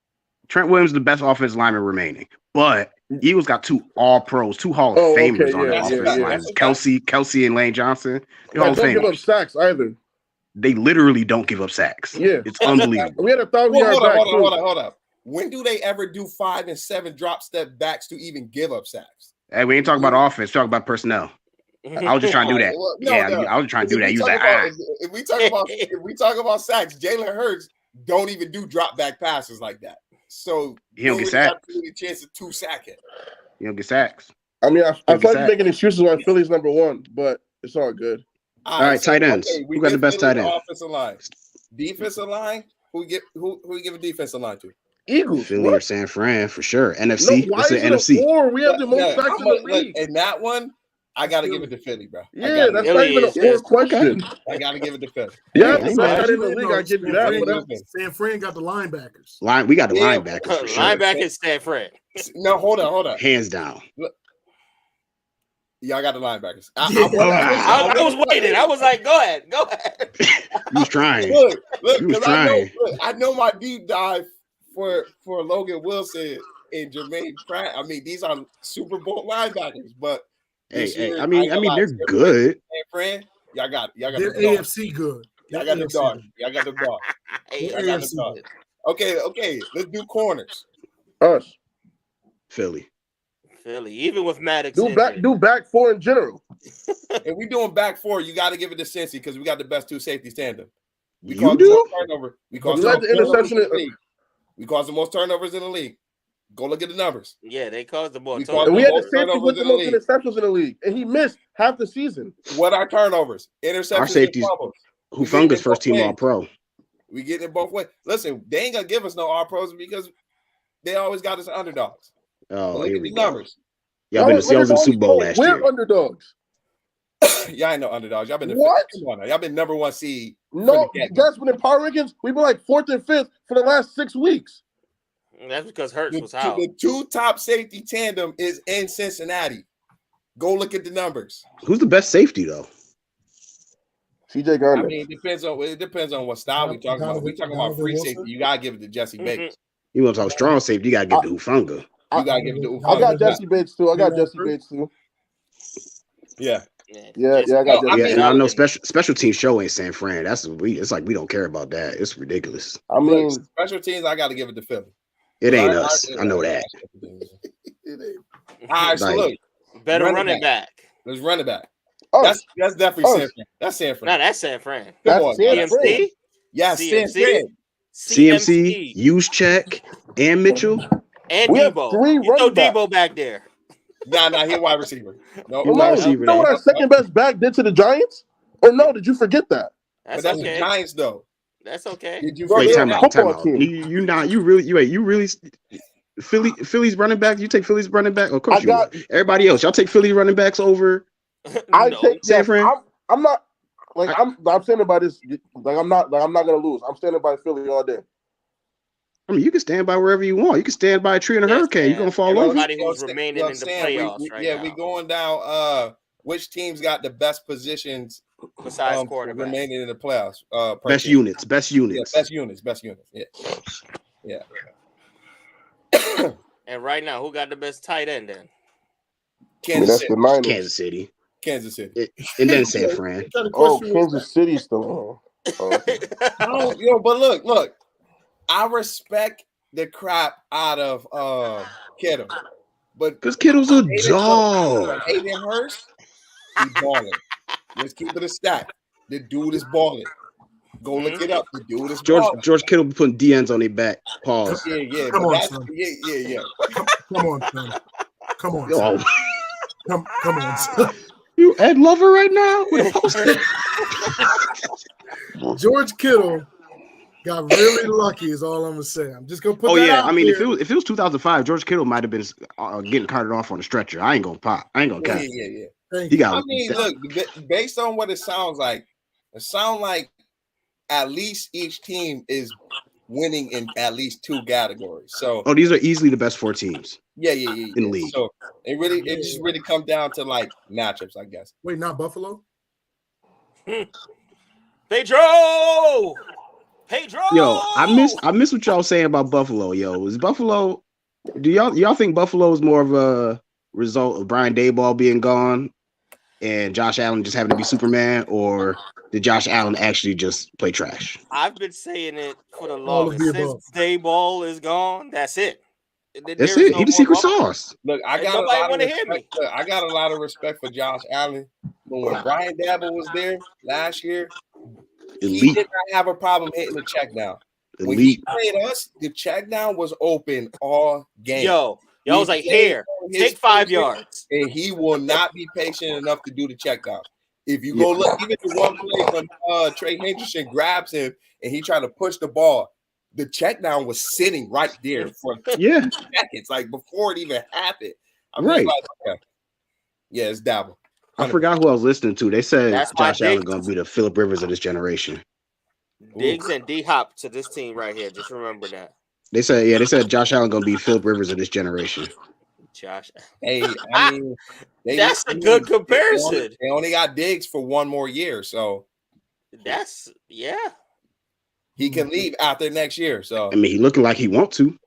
Trent Williams is the best offensive lineman remaining, but Eagles got 2 All Pros, 2 Hall of Oh, okay, Famers on their yeah, offensive yeah. line. Kelsey and Lane Johnson. They're Hall Don't of give up Famers. sacks either. They literally don't give up sacks. Yeah. It's unbelievable. We had a 1,000-yard back. Hold up. When do they ever do 5 and 7 drop step backs to even give up sacks? Hey, we ain't talking about offense. Talk about personnel. I was just trying to do that. Well, I was trying to do that. You was like, if we talk about sacks, Jalen Hurts don't even do drop back passes like that. So He don't you get really got sacks. a chance of 2 sacking. You don't get sacks. I mean, I feel like sack. you're making excuses why Philly's number 1, but it's all good. All right, tight ends. we Who got the give best Philly tight end? Offensive line. Defensive line. Who we give a defensive line to? Eagles. Philly What? or San Fran for sure. NFC. No, why Let's is say it NFC. a 4? We have the most Yeah, sacks in the league. and that one, I got to give it to Philly, bro. Yeah, that's not Philly even a is 4 just- question. I got to give it to Philly. Yeah, ain't the mad. best tight end in the league. I give you that. But San Fran got the linebackers. We got the Yeah. linebackers for sure. Linebacker San Fran. No, hold on. Hands down. Y'all got the linebackers. I was waiting. I was like, go ahead. You was trying. Look, You was 'cause trying. I know my deep dive for Logan Wilson and Jermaine Pratt. I mean, these are Super Bowl linebackers, but this Hey, year, I mean, they're good. Hey, friend, y'all got They're the dog. AFC good. Y'all got the dog. Y'all got the dog. Hey, I got the dog. Okay. Let's do corners. us. Philly. Philly, even with Maddox. Do back 4 in general. If we doing back 4, you got to give it to Cincy because we got the best 2 safeties tandem. We You cause do? the most turnover. We cause You the led most the turnovers interception in the league. We cause the most turnovers in the league. Go look at the numbers. Yeah, they caused the ball. We And we had the Most safety turnovers with the in the most league. interceptions in the league, and he missed half the season. What are turnovers? Interceptions Our safeties- and fumbles. Hufunga's first team ways. All Pro. We getting it both ways. Listen, they ain't gonna give us no All Pros because they always got us underdogs. Oh, Look here at we the go. numbers. Y'all been to the Super Bowl last We're year. underdogs. Y'all ain't no underdogs. Y'all been What? Come on now. Y'all been number 1 seed. No, from the get-go. that's when in power rankings we've been like 4th and 5th for the last 6 weeks. That's because Hurts was out. The 2 top safety tandem is in Cincinnati. Go look at the numbers. Who's the best safety though? CJ I Garner. mean, it depends on what style we talking about. If we talking about free Wilson? safety, you gotta give it to Jesse Bates. You want to talk strong safety? You got to give it to Hufunga. You gotta give it to I got Ufanga. Jesse Bates too. Yeah. Yeah, I got No, Jesse. I Yeah, mean, and I know special team show ain't San Fran. It's like we don't care about that. It's ridiculous. I mean, special teams, I gotta give it to Philly. It ain't us. I know that. All right, so Like- look, Better Running running back. let's run it back. us. That's definitely Us. San Fran. That's San No, Fran. that's San Fran. Come That's on, San guys. Fran. CMC? Yes, San CMC? Fran. CMC, Juszczyk, and Mitchell. And We have Debo. 3 You throw running backs. Debo back there. Nah, he a wide receiver. No, You Come wide on, receiver you know what there. our second best back did to the Giants? Or no, did you forget that? but That's that's okay. the Giants, though. That's okay. Did you Bro, Wait, forget they're time a that? out. football team. You really Philly's running back. You take Philly's running back. Of course I you got- will. Everybody else, y'all take Philly running backs over. I No. take San yes, Fran? I'm not I'm standing by this. I'm not gonna lose. I'm standing by Philly all day. I mean, you can stand by wherever you want. You can stand by a tree in a hurricane. You're gonna fall over. Everybody who's remaining in the playoffs right now. We going down. Which teams got the best positions besides quarterback remaining in the playoffs? Best units. Yeah, best units. Yeah. And right now, who got the best tight end then? Kansas City. It then San Fran. Kansas City still. But look. I respect the crap out of Kittle, but because Kittle's a dog. Hayden Hurst, he balling. Let's keep it a stat. The dude is balling. Go look it up. The dude is balling. George Kittle be putting DNs on their back. Pause. Yeah. Come on, son. Yeah. Come on, son. Come on, son. Come on, son. You Ed Lover right now? George Kittle got really lucky is all I'm gonna say. I'm just gonna put that out I mean, there. if it was 2005, George Kittle might have been getting carted off on a stretcher. I ain't gonna pop. I ain't gonna catch. Yeah. He got. I mean, look, based on what it sounds like at least each team is winning in at least 2 categories. So these are easily the best 4 teams. Yeah. In the league. So it just really comes down to like matchups, I guess. Wait, not Buffalo? Pedro! Yo, I miss what y'all saying about Buffalo. Yo, is Buffalo? Do y'all think Buffalo is more of a result of Brian Daboll being gone and Josh Allen just having to be Superman, or did Josh Allen actually just play trash? I've been saying it for the longest. Since Daboll is gone, that's it. That's it. He's the secret sauce. Look, I got a lot of respect for Josh Allen. But when Brian Daboll was there last year, he did not have a problem hitting the check down. When he played us, the check down was open all game. Yo, I was like, here, take 5 yards. And he will not be patient enough to do the check down. If you go look, even the one play when Trey Henderson grabs him and he tried to push the ball, the check down was sitting right there for 2 seconds, like before it even happened. It's Daboll. I forgot who I was listening to. They said Josh Allen gonna be the Phillip Rivers of this generation. Diggs and D-Hop to this team right here. Just remember that. They said Josh Allen gonna be Phillip Rivers of this generation. Josh. Hey, I mean, that's a good comparison. They only got Diggs for 1 more year, so he can leave after next year. So I mean, he looking like he want to.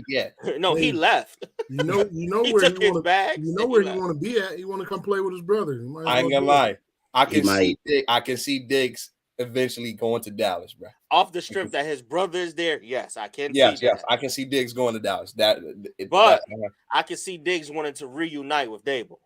Yeah. No, he left. You know where he want to. You know where he want to be at. He want to come play with his brother. I ain't gonna lie. I can see Diggs eventually going to Dallas, bro. Off the strip that his brother is there. Yes, I can. Yes, I can see Diggs going to Dallas. I can see Diggs wanting to reunite with Daboll.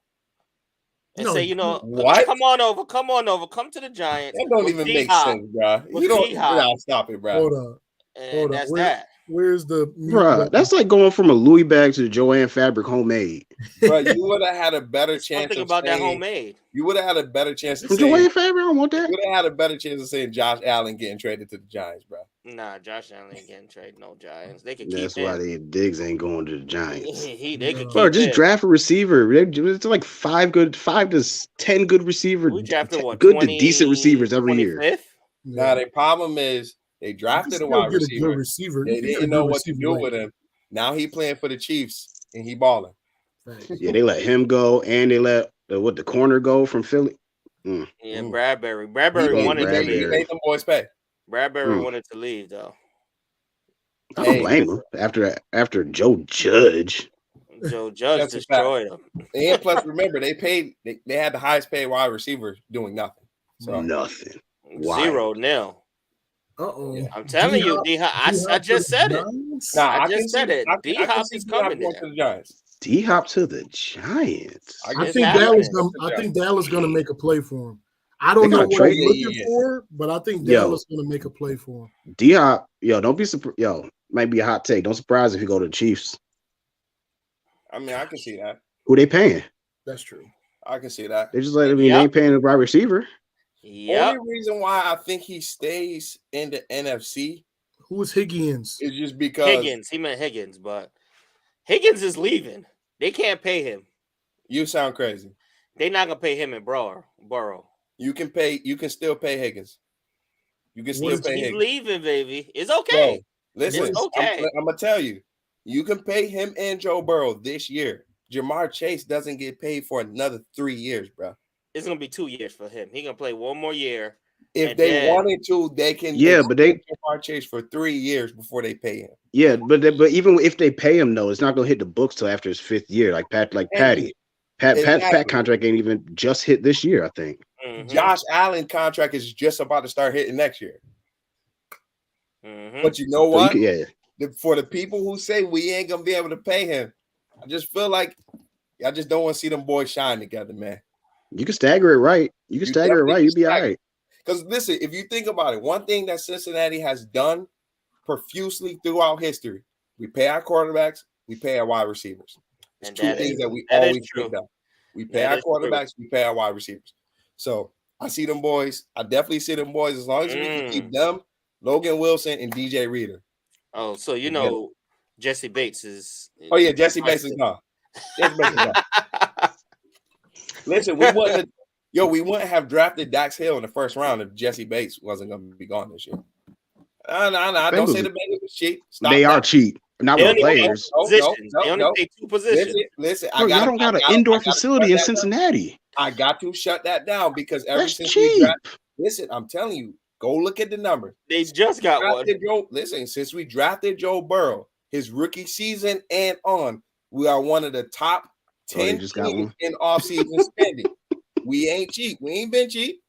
And No, say, you know, what? Come on over, come to the Giants. That don't even make sense, bro. You don't stop it, bro. Hold on. And that's that. Where's the bro? That's like going from a Louis bag to the Joanne Fabric homemade. But you would have had a better chance. Something about that homemade. You would have had a better chance. From Joanne Fabric, I don't want that. You would have had a better chance of saying Josh Allen getting traded to the Giants, bro. Nah, Josh Allen ain't getting traded. No Giants. They could keep. That's why Diggs ain't going to the Giants. They could bro, keep just draft a receiver. It's like 5 to 10 good receivers. We drafted what? Good to decent receivers every 25th? year. Now the problem is they drafted a wide receiver. They didn't know what to do with him. Now he playing for the Chiefs and he balling. Yeah, they let him go and they let the corner go from Philly. Yeah, Bradbury. Bradbury wanted to leave. He made them boys pay. Bradbury wanted to leave though. I don't blame him. After Joe Judge. Joe Judge destroyed him. And plus, remember they had the highest paid wide receiver doing nothing. So nothing. 0-0. Uh-oh. I'm telling you, D-Hop. I just said it. I just said it. D-Hop is coming there. To the Giants. D-Hop to the Giants. I think Dallas gonna make a play for him. I don't know what he's looking for, but I think Dallas gonna make a play for him. D-Hop, don't be surprised. Might be a hot take. Don't surprise if you go to the Chiefs. I mean, I can see that. Who they paying? That's true. I can see that. They just they ain't paying the wide receiver. Only reason why I think he stays in the NFC. Who is Higgins? Is just because Higgins. He meant Higgins, but Higgins is leaving. They can't pay him. You sound crazy. They're not gonna pay him in Burrow. You can still pay Higgins. You can still pay Higgins. He's leaving, baby. It's okay. Listen, It's okay. I'm gonna tell you, you can pay him and Joe Burrow this year. Jamar Chase doesn't get paid for another 3 years, bro. It's gonna be 2 years for him. He's gonna play one more year. If and they then- wanted to, they can. Yeah, but they Jamar Chase for 3 years before they pay him. Yeah, but even if they pay him though, it's not gonna hit the books till after his 5th year. Like Patty. Pat contract ain't even just hit this year, I think. Mhm. Josh Allen contract is just about to start hitting next year. Mhm. But you know So what? For the people who say we ain't gonna be able to pay him, I just feel like I just don't want to see them boys shine together, man. You can stagger it right. You can stagger it right. You'll be all right. Because listen, if you think about it, one thing that Cincinnati has done profusely throughout history, we pay our quarterbacks, we pay our wide receivers. It's And two that things is- that we that is always true. put down. We pay That our is true. quarterbacks, we pay our wide receivers. So I see them boys. I definitely see them boys as long as we can keep them, Logan Wilson, and DJ Reader. Oh, so you know Jesse Bates is. Oh yeah, Jesse Bates is gone. Jesse Bates is gone. Listen, we wouldn't have drafted Dax Hill in the first round if Jesse Bates wasn't going to be gone this year. No. Don't say the Bengals was cheap. Stop they that. are cheap. Not They with only players. They only pay 2 positions. Listen. Bro, y'all don't got an indoor facility in Cincinnati. I got to shut that down because ever That's since cheap. we drafted, listen, I'm telling you, go look at the numbers. They just got one. Since we drafted Joe Burrow, his rookie season and on, we are one of the top 10 just got teams one. in offseason spending. We ain't cheap. We ain't been cheap.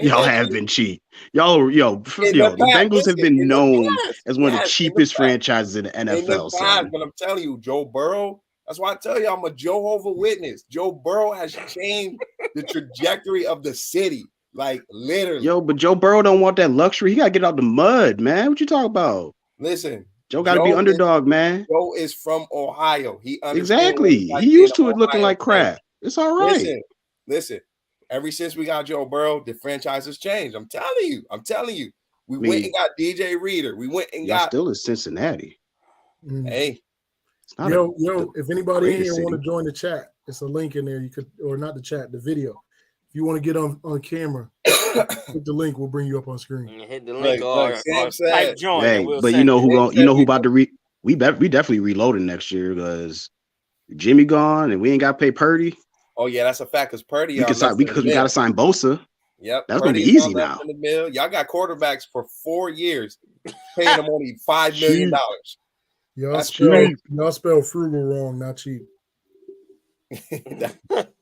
Y'all have been cheap. The Bengals have been known as one of the cheapest franchises in the NFL. But I'm telling you, Joe Burrow, that's why I tell you I'm a Jehovah Witness. Joe Burrow has changed the trajectory of the city. Like literally. But Joe Burrow don't want that luxury. He gotta get out the mud, man. What you talking about? Listen, Joe gotta be underdog, man. Joe is from Ohio. He exactly. He used to it looking like crap. It's all right. Listen. Ever since we got Joe Burrow, the franchise has changed. I'm telling you. We went and got DJ Reader. We went and got still in Cincinnati. Hey. If anybody in here want to join the chat, it's a link in there. You could, or not the chat, the video. If you want to get on camera, hit the link. We'll bring you up on screen. Hit the link or type join. Hey, but you know who about to we definitely reloading next year because Jimmy gone and we ain't got to pay Purdy. Oh yeah, that's a fact. Because Purdy, because we got to sign Bosa. Yep, that's gonna be easy now. In the mill. Y'all got quarterbacks for 4 years, paying them only $5 million. Y'all spell frugal wrong, not cheap.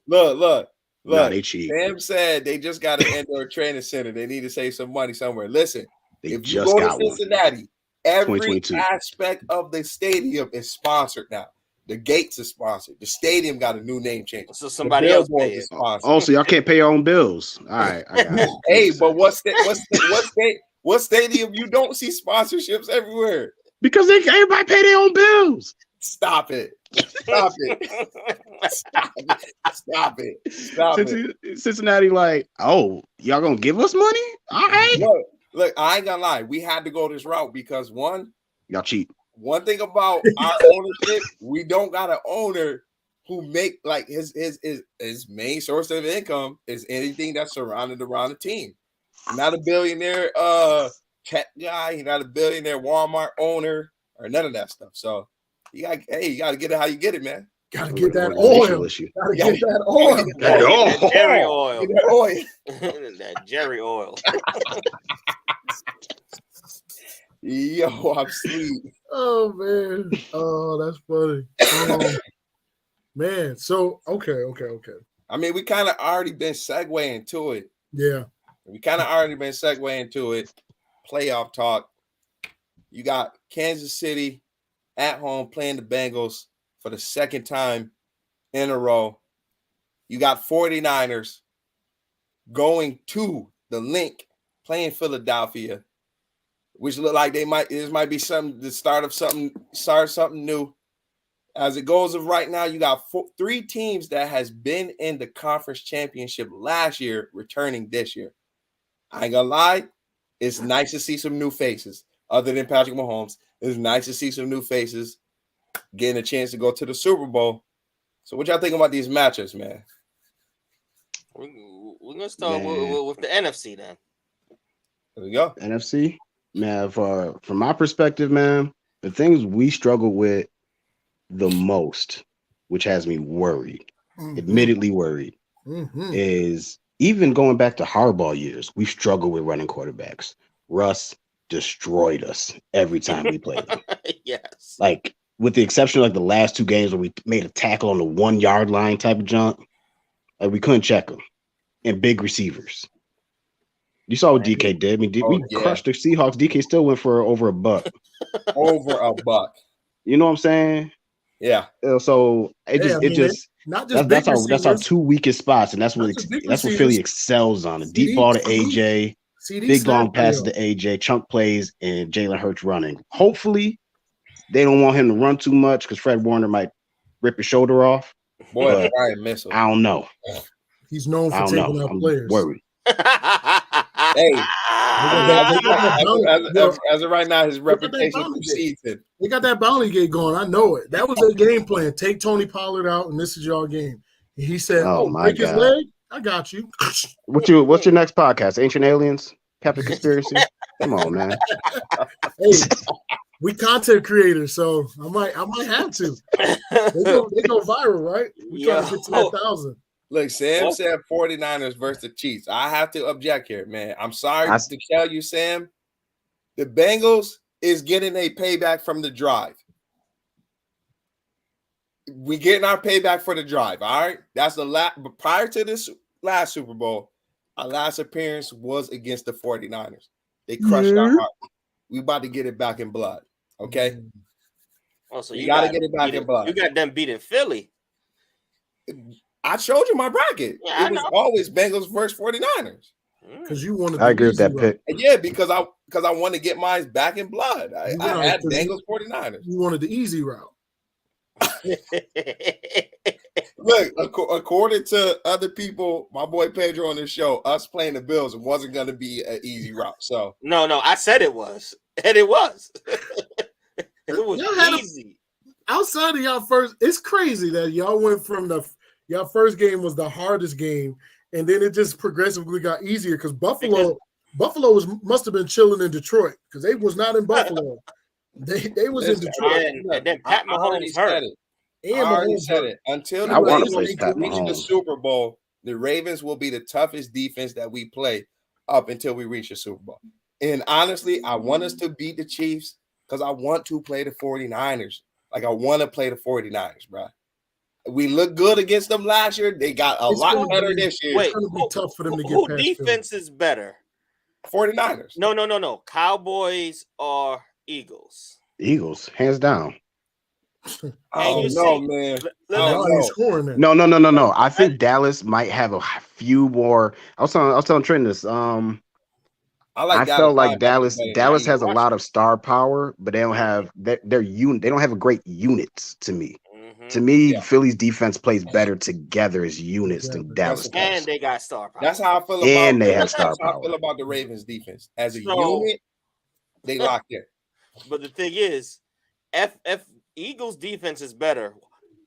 Look. Nah, they cheap. Sam said they just got an indoor training center. They need to save some money somewhere. Listen, if you go to Cincinnati, every aspect of the stadium is sponsored now. The gates are sponsored. The stadium got a new name change. So somebody else is sponsored. Oh, so y'all can't pay your own bills. All right. I got it. Hey, but what stadium you don't see sponsorships everywhere? Because everybody pay their own bills. Stop it. Stop it. Cincinnati, like, oh, y'all gonna give us money? All right. Look, I ain't gonna lie. We had to go this route because y'all cheap. One thing about our ownership, we don't got an owner who make like his main source of income is anything that's surrounded around the team. Not a billionaire tech guy, he's not a billionaire Walmart owner or none of that stuff. So you got to get it how you get it, man. Gotta get that oil. Gotta get that oil. That Jerry oil. Get that oil. That Jerry oil. Yo, I'm sleep. Oh man. Oh, that's funny. Man, so okay. I mean, we kind of already been segueing to it. Yeah. We kind of already been segueing to it. Playoff talk. You got Kansas City at home playing the Bengals for the second time in a row. You got 49ers going to the Link playing Philadelphia, which look like this might be something the start something new. As it goes of right now, you got 3 teams that has been in the conference championship last year returning this year. I ain't gonna lie, it's nice to see some new faces other than Patrick Mahomes. It's nice to see some new faces getting a chance to go to the Super Bowl. So what y'all think about these matchups, man? We're gonna start with the NFC then. There we go. NFC. Man, from my perspective, man, the things we struggle with the most, which has me worried, admittedly worried, is even going back to Harbaugh years, we struggled with running quarterbacks. Russ destroyed us every time we played him. Yes. Like, with the exception of like the last 2 games where we made a tackle on the 1 yard line type of junk, like we couldn't check him. And big receivers. You saw what DK did. I mean, we crushed the Seahawks. DK still went for over $1. Over $1. You know what I'm saying? Yeah. So not just that's our 2 weakest spots, and that's what Philly excels on. A deep ball to AJ, big long passes to AJ, chunk plays, and Jalen Hurts running. Hopefully, they don't want him to run too much because Fred Warner might rip his shoulder off. Boy, Brian Missile. I don't know. He's known for taking out players. Worried. Hey, as of right now, his reputation precedes him. They got that bounty gate going. I know it. That was their game plan. Take Tony Pollard out, and this is your game. And he said, break his leg? I got you. What's your next podcast? Ancient Aliens? Captain Conspiracy? Come on, man. Hey, we content creators, so I might have to. They go viral, right? We trying to get to 1,000. Look, Sam said 49ers versus the Chiefs. I have to object here, man. I'm sorry to tell you, Sam. The Bengals is getting a payback from the drive. We getting our payback for the drive, all right? That's the last. But prior to this last Super Bowl, our last appearance was against the 49ers. They crushed our heart. We about to get it back in blood, okay? Oh, so you got to get it back in blood. You got them beating Philly. I showed you my bracket. Yeah, it was always Bengals versus 49ers. Because you wanted. I agree with that pick. Yeah, because I want to get mine back in blood. I had Bengals 49ers. You wanted the easy route. Look, according to other people, my boy Pedro on this show, us playing the Bills, it wasn't going to be an easy route. So no, I said it was, and it was. It was easy. Outside of y'all first, it's crazy that y'all went from y'all first game was the hardest game, and then it just progressively got easier because Buffalo must have been chilling in Detroit because they was not in Buffalo. They was in Detroit. And then Pat Mahomes hurt. I already said it. Until the Ravens reach the Super Bowl, the Ravens will be the toughest defense that we play up until we reach the Super Bowl. And honestly, I want us to beat the Chiefs because I want to play the 49ers. Like, I want to play the 49ers, bro. We looked good against them last year. They got a lot better this year. It's going to be tough for them to get who past defense is better? 49ers. No. Cowboys or Eagles? Eagles, hands down. Oh, no, man. No. I think Dallas might have a few more. I was telling Trent this. I felt like Dallas has a lot of star power, but they don't have they don't have a great units to me. Mm-hmm. To me, Philly's defense plays better together as units than Dallas does. And they got star power. That's how I feel about and they have star power. How I feel about the Ravens defense. As a unit, they locked in. But the thing is, if Eagles defense is better,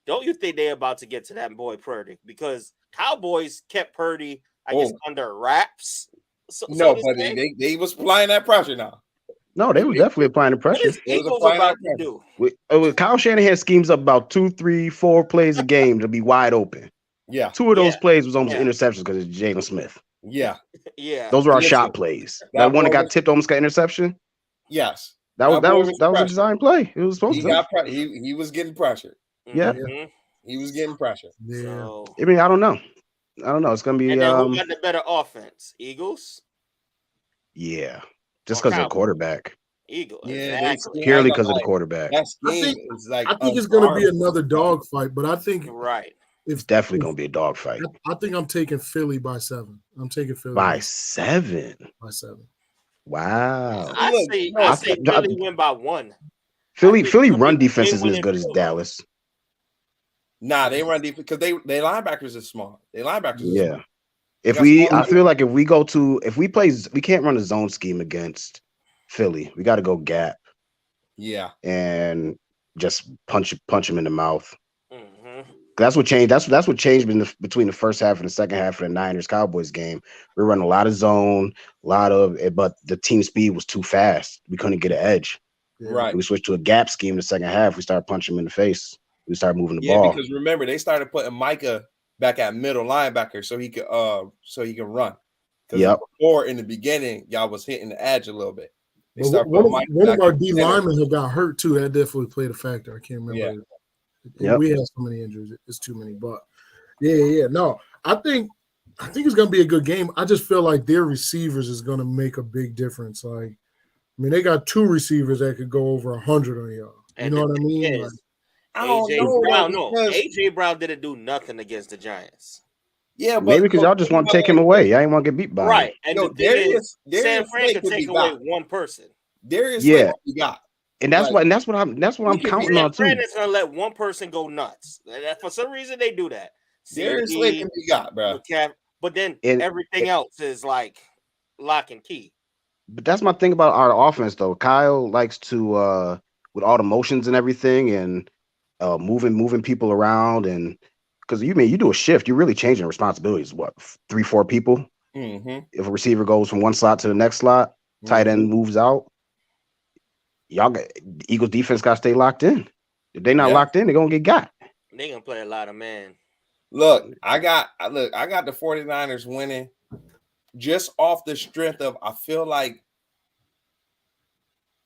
don't you think they're about to get to that boy Purdy? Because Cowboys kept Purdy, I guess, under wraps. No, but they was applying that pressure now. No, they were definitely applying the pressure. What is Eagles about to do? With Kyle Shanahan schemes up about 2, 3, 4 plays a game to be wide open. Yeah. 2 of those plays was almost interceptions because it's Jalen Smith. Yeah. Those were our shot plays. That one that got tipped almost got interception. Yes. That was a design play. It was supposed to. He was getting pressure. Yeah. Mm-hmm. He was getting pressure. Yeah. So, I mean, I don't know. It's gonna be. And then who got the better offense? Eagles. Yeah, just because of the quarterback. Eagles. Yeah, exactly. Purely because of the quarterback. That scheme is like. I think it's gonna be another dogfight, but I think it's definitely gonna be a dogfight. I think I'm taking Philly by 7. I'm taking Philly by 7. By 7. Wow. I say Philly win by 1. Philly run defense isn't as good as Dallas. Nah, they run defense because they linebackers are small. They linebackers are small. I feel like if we can't run a zone scheme against Philly. We got to go gap. Yeah. And just punch him in the mouth. Mm-hmm. That's what changed. That's what changed between the first half and the second half of the Niners Cowboys game. We were running a lot of zone, but the team speed was too fast. We couldn't get an edge. Yeah. Right. We switched to a gap scheme in the second half. We started punching him in the face. We started moving the ball. Because remember they started putting Micah back at middle linebacker so he could run. Because before in the beginning, y'all was hitting the edge a little bit. One of our D linemen had got hurt too. That definitely played a factor. I can't remember. Yeah. We had so many injuries. It's too many. But yeah. No, I think it's gonna be a good game. I just feel like their receivers is gonna make a big difference. Like, I mean, they got 2 receivers that could go over 100 on y'all. You know what I mean? Like, AJ Brown didn't do nothing against the Giants. Yeah, but maybe because y'all just want to take him away. Y'all ain't want to get beat by him. Right. And San Fran could take away one person. Darius Slay you got. And that's what I'm counting on too. San Fran is gonna let one person go nuts. For some reason they do that. Darius Slay can be got, bro. But then everything else is like lock and key. But that's my thing about our offense, though. Kyle likes to with all the motions and everything, and moving people around, and because you do a shift, you're really changing responsibilities. What 3-4 people? Mm-hmm. If a receiver goes from one slot to the next slot, tight end moves out. Eagles defense got to stay locked in. If they're not locked in, they're gonna get got. They're gonna play a lot of man. Look, I got the 49ers winning just off the strength of I feel like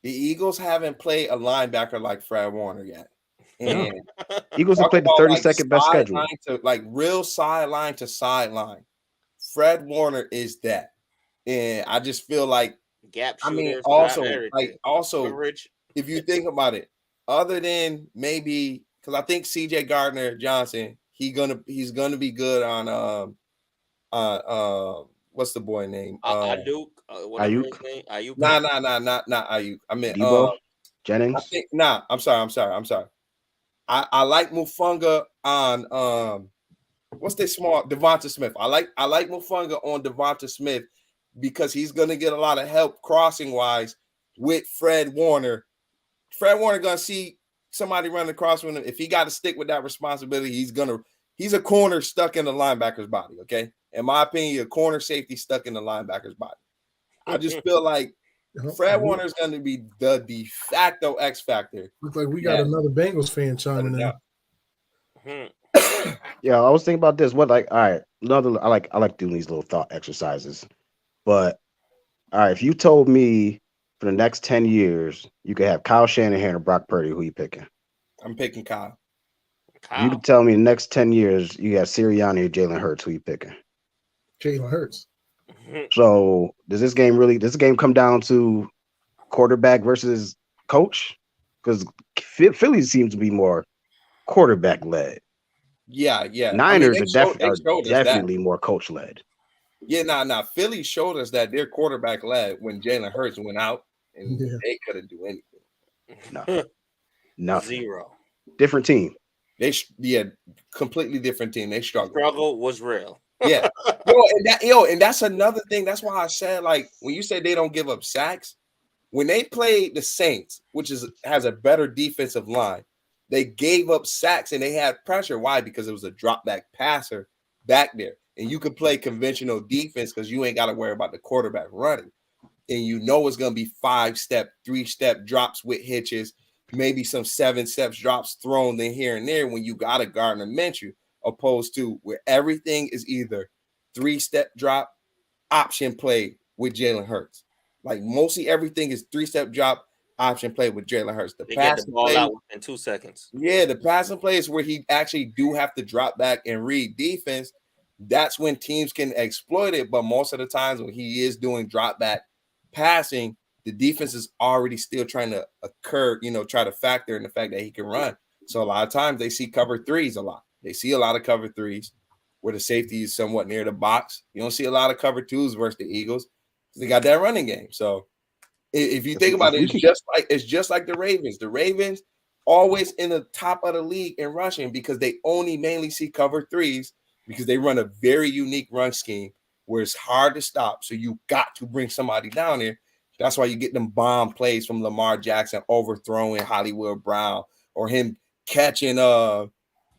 the Eagles haven't played a linebacker like Fred Warner yet. And Eagles have played the 32nd best schedule. Real sideline to sideline. Fred Warner is that. And I just feel like gap shooters. Also, if you think about it, other than maybe because I think CJ Gardner-Johnson, he's gonna be good on what's the boy name? Ayuk. Ayuk. Not Ayuk. I meant Debo Jennings. I'm sorry. I like Mufunga on what's this small Devonta Smith. I like Mufunga on Devonta Smith because he's gonna get a lot of help crossing wise with Fred Warner. Fred Warner gonna see somebody running across with him. If he got to stick with that responsibility, he's a corner stuck in the linebacker's body. Okay, in my opinion, a corner safety stuck in the linebacker's body. I just feel like Fred Warner is going to be the de facto X factor. Looks like we got another Bengals fan chiming in. Yeah, I was thinking about this. All right, I like doing these little thought exercises. But all right, if you told me for the next 10 years you could have Kyle Shanahan or Brock Purdy, who you picking? I'm picking Kyle. You could tell me the next 10 years you got Sirianni or Jalen Hurts, who you picking? Jalen Hurts. So does this game come down to quarterback versus coach? Because Philly seems to be more quarterback led. Yeah. Niners are definitely more coach led. Yeah, Philly showed us that they're quarterback led when Jalen Hurts went out and they couldn't do anything. Nothing. Zero. Different team. Completely different team. They struggled. Struggle was real. Yeah. And that's another thing. That's why I said, like, when you say they don't give up sacks, when they played the Saints, which has a better defensive line, they gave up sacks and they had pressure. Why? Because it was a drop back passer back there. And you could play conventional defense because you ain't got to worry about the quarterback running. And you know it's going to be 5-step, 3-step drops with hitches, maybe some 7-step drops thrown in here and there when you got a Gardner Minshew, opposed to where everything is either 3-step drop, option play with Jalen Hurts. Like mostly everything is 3-step drop, option play with Jalen Hurts. They get the ball out in 2 seconds. Yeah, the passing plays where he actually do have to drop back and read defense. That's when teams can exploit it. But most of the times when he is doing drop back passing, the defense is already still trying to try to factor in the fact that he can run. So a lot of times they see cover threes a lot. They see a lot of cover threes where the safety is somewhat near the box. You don't see a lot of cover twos versus the Eagles. They got that running game. So if you think about it, it's just like the Ravens. The Ravens always in the top of the league in rushing because they only mainly see cover threes because they run a very unique run scheme where it's hard to stop. So you got to bring somebody down there. That's why you get them bomb plays from Lamar Jackson overthrowing Hollywood Brown or him catching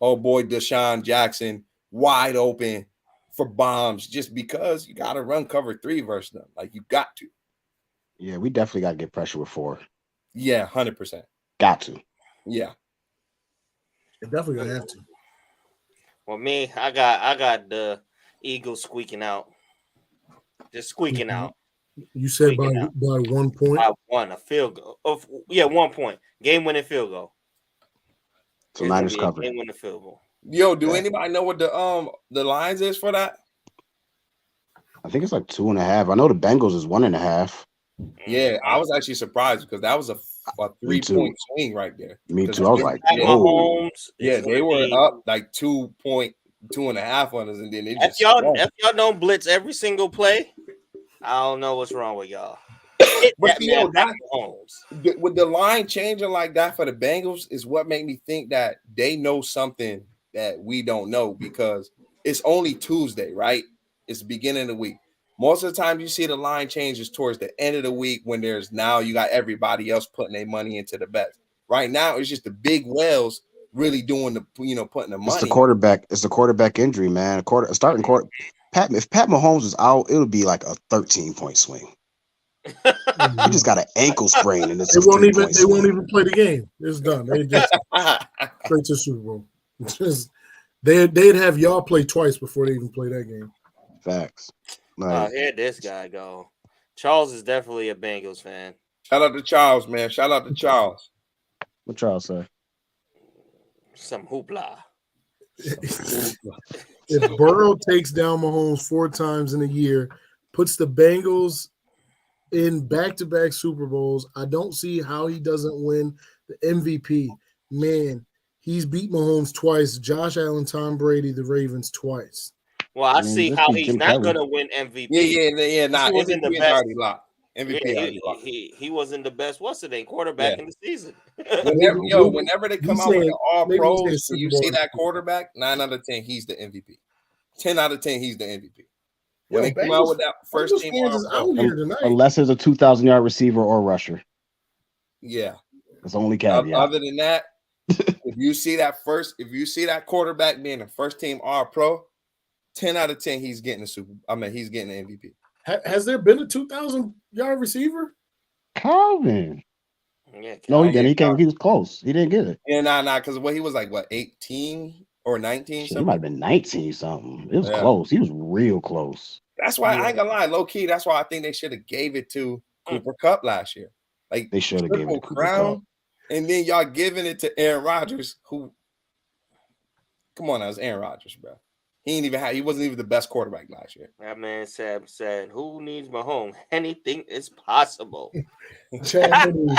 oh boy, Deshaun Jackson wide open for bombs just because you got to run cover 3 versus them. Like, you got to. Yeah, we definitely got to get pressure with 4. Yeah, 100%. Got to. Yeah. They're definitely gonna have to. Well, me, I got the Eagles squeaking out. Just squeaking out. You said by Squeaking out. 1 point. By 1, a field goal. 1 point. Game-winning field goal. So Niners covered. Game-winning field goal. Yo, do anybody know what the lines is for that? I think it's like 2.5. I know the Bengals is 1.5. Yeah, I was actually surprised because that was a 3-point swing right there. Me too. I was like, Mahomes. Yeah, they were up like 2.2.5 on us, and then they just. If y'all don't blitz every single play, I don't know what's wrong with y'all. But with the line changing like that for the Bengals is what made me think that they know something that we don't know, because it's only Tuesday, right? It's the beginning of the week. Most of the time you see the line changes towards the end of the week when you got everybody else putting their money into the bets. Right now, it's just the big whales really doing putting the money. It's the quarterback. It's the quarterback injury, man. If Pat Mahomes is out, it'll be like a 13-point swing. He just got an ankle sprain, and it's they won't even play the game. It's done. They just straight to Super Bowl. They'd have y'all play twice before they even play that game. Facts. Here this guy go. Charles is definitely a Bengals fan. Shout out to Charles, man. Shout out to Charles. What Charles say? Some hoopla. If Burrow takes down Mahomes 4 times in a year, puts the Bengals in back-to-back Super Bowls, I don't see how he doesn't win the MVP. Man, he's beat Mahomes twice. Josh Allen, Tom Brady, the Ravens twice. Well, I see how he's not going to win MVP. Yeah. Nah, he wasn't the best. Already locked. MVP already locked. He wasn't the best. What's the name? Quarterback in the season. Whenever they come out with an All-Pros, you see that quarterback, 9 out of 10, he's the MVP. 10 out of 10, he's the MVP. When they come out with that first team unless there's a 2,000-yard receiver or rusher. Yeah. That's the only caveat. Other than that, if you see that quarterback being a first team All-Pro, 10 out of 10, he's getting he's getting the MVP. Has there been a 2,000-yard receiver? Calvin. Yeah, no, he didn't. He was close. He didn't get it. Yeah, because he was like 18 or 19. He might have been 19 something. It was close. He was real close. That's why I ain't gonna lie, low key. That's why I think they should have gave it to Cooper Kupp last year. Like, they should have given it to Cooper Kupp. And then y'all giving it to Aaron Rodgers, who, come on, that was Aaron Rodgers, bro. He wasn't even the best quarterback last year. That man said, who needs Mahomes? Anything is possible. Chad Henne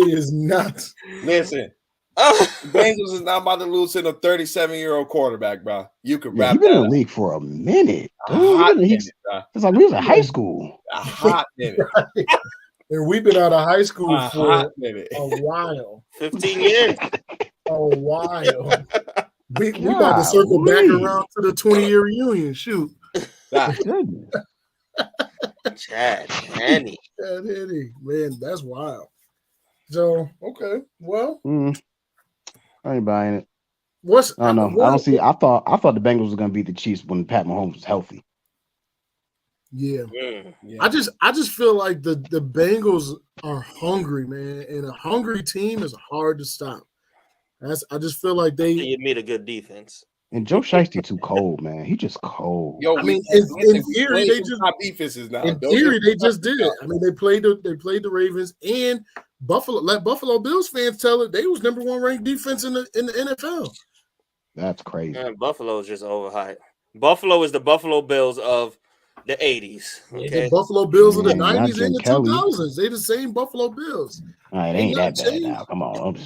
is nuts. Listen, the Bengals is not about to lose to a 37-year-old quarterback, bro. You could wrap that. He's been in the league for a minute. It's like we was in high school. A hot minute. Right. And we've been out of high school for a while. 15 years. A while. We about to circle back around to the 20-year reunion. Shoot. Chad Henne. Man, that's wild. So, okay. Well. I ain't buying it. I don't know. I don't see. I thought the Bengals was gonna beat the Chiefs when Pat Mahomes was healthy. Yeah. I just feel like the Bengals are hungry, man, and a hungry team is hard to stop. I just feel like you meet a good defense. And Joe Shiesty too cold, man. He just cold. Yo, I mean, in theory, they just defenses now. In theory, they just did it. I mean, they played the Ravens and Buffalo. Let Buffalo Bills fans tell it, they was number 1 ranked defense in the NFL. That's crazy. Man, Buffalo is just overhyped. Buffalo is the Buffalo Bills of the 80s. Okay? The Buffalo Bills of the 90s and the 2000s. They the same Buffalo Bills. All right, ain't that bad now. Come on.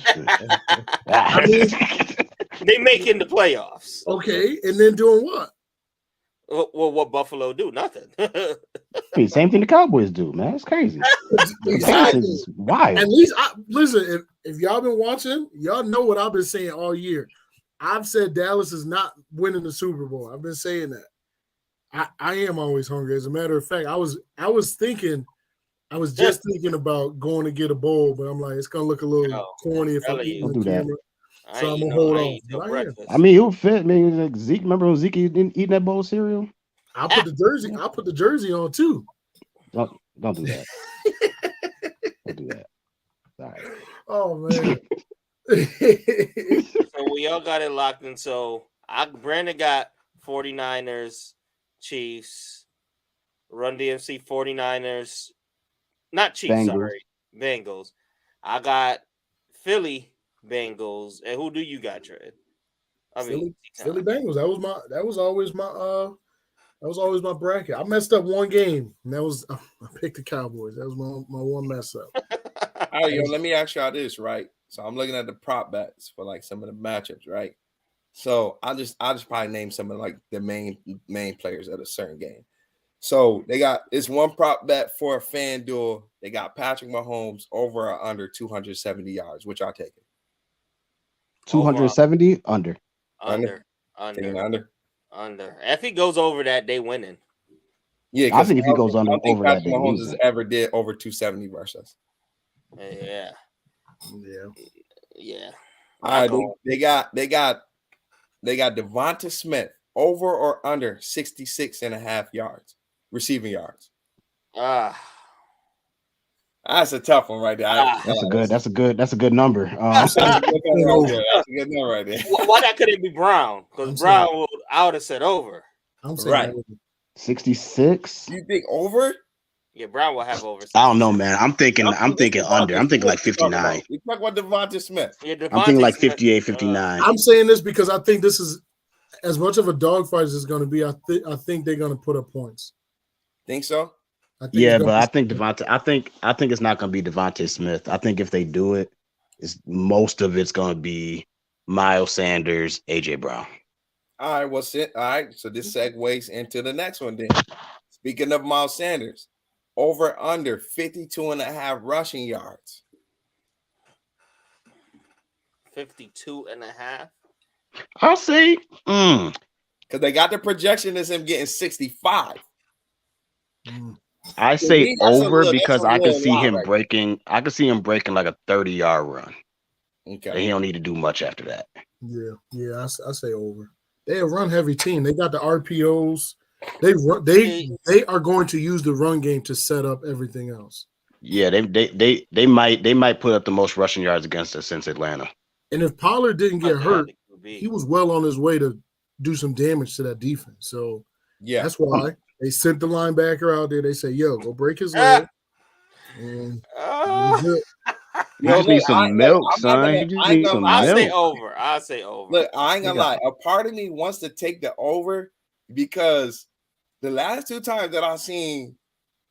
I mean, they making the playoffs. Okay, and then doing what? Well, what Buffalo do? Nothing. Same thing the Cowboys do, man. It's crazy. Exactly. Why? At least, listen, if y'all been watching, y'all know what I've been saying all year. I've said Dallas is not winning the Super Bowl. I've been saying that. I am always hungry. As a matter of fact, I was just thinking about going to get a bowl, but I'm like, it's gonna look a little corny if I'm eating the camera. I So ain't I'm eat gonna no, hold I off. ain't eat But no I am. breakfast. I mean, he would fit. I mean, like Zeke. Remember when Zeke didn't eat that bowl of cereal? I'll put the jersey. I'll put the jersey on too. Don't do that. Don't do that. All right. Oh man. So we all got it locked in. So Brandon got 49ers, Chiefs, Run DMC 49ers, not Chiefs, Bengals. sorry, Bengals. I got Philly Bengals. And who do you got, Trey? Philly Bengals. That was always my bracket. I messed up one game, and that was I picked the Cowboys. That was my one mess up. All right, yo, let me ask y'all this, right? So I'm looking at the prop bets for like some of the matchups, right? So I'll just probably name some of like the main players at a certain game. So it's one prop bet for a FanDuel. They got Patrick Mahomes over or under 270 yards, which I'll take it. 270 under. Under. If he goes over that, they winning. Yeah, I think if he goes under I don't think over that, Patrick they Mahomes lose. has ever did over 270 versus. Yeah. All right, they got Devonta Smith over or under 66.5 yards, receiving yards. That's a tough one right there. That's a good number. That's a good number right there. Why that couldn't be Brown? Because Brown I would have said over. I'm saying right. 66. You think over? Yeah, Brown will have over. 66. I don't know, man. I'm thinking under. I'm thinking like 59. We talk about Devonta Smith. Yeah, I'm thinking like 58, 59. I'm saying this because I think this is as much of a dogfight as it's going to be. I think they're going to put up points. Think so? Yeah, but I think Devonta. I think it's not going to be Devonta Smith. I think if they do it, most of it's going to be Miles Sanders, AJ Brown. All right, all right. So this segues into the next one then. Speaking of Miles Sanders, over under 52.5 rushing yards. 52.5. I'll say because they got the projection as him getting 65. I say over because I can see him breaking. I can see him breaking like a 30-yard run. Okay, and he don't need to do much after that. Yeah. I say over. They're a run heavy team. They got the RPOs. They are going to use the run game to set up everything else. Yeah, they might put up the most rushing yards against us since Atlanta. And if Pollard didn't get hurt, he was well on his way to do some damage to that defense. So that's why they sent the linebacker out there. They say, "Yo, go break his leg." You just need some milk, son. You just need some milk. I'll say over. Look, I ain't gonna lie. A part of me wants to take the over because the last two times that I've seen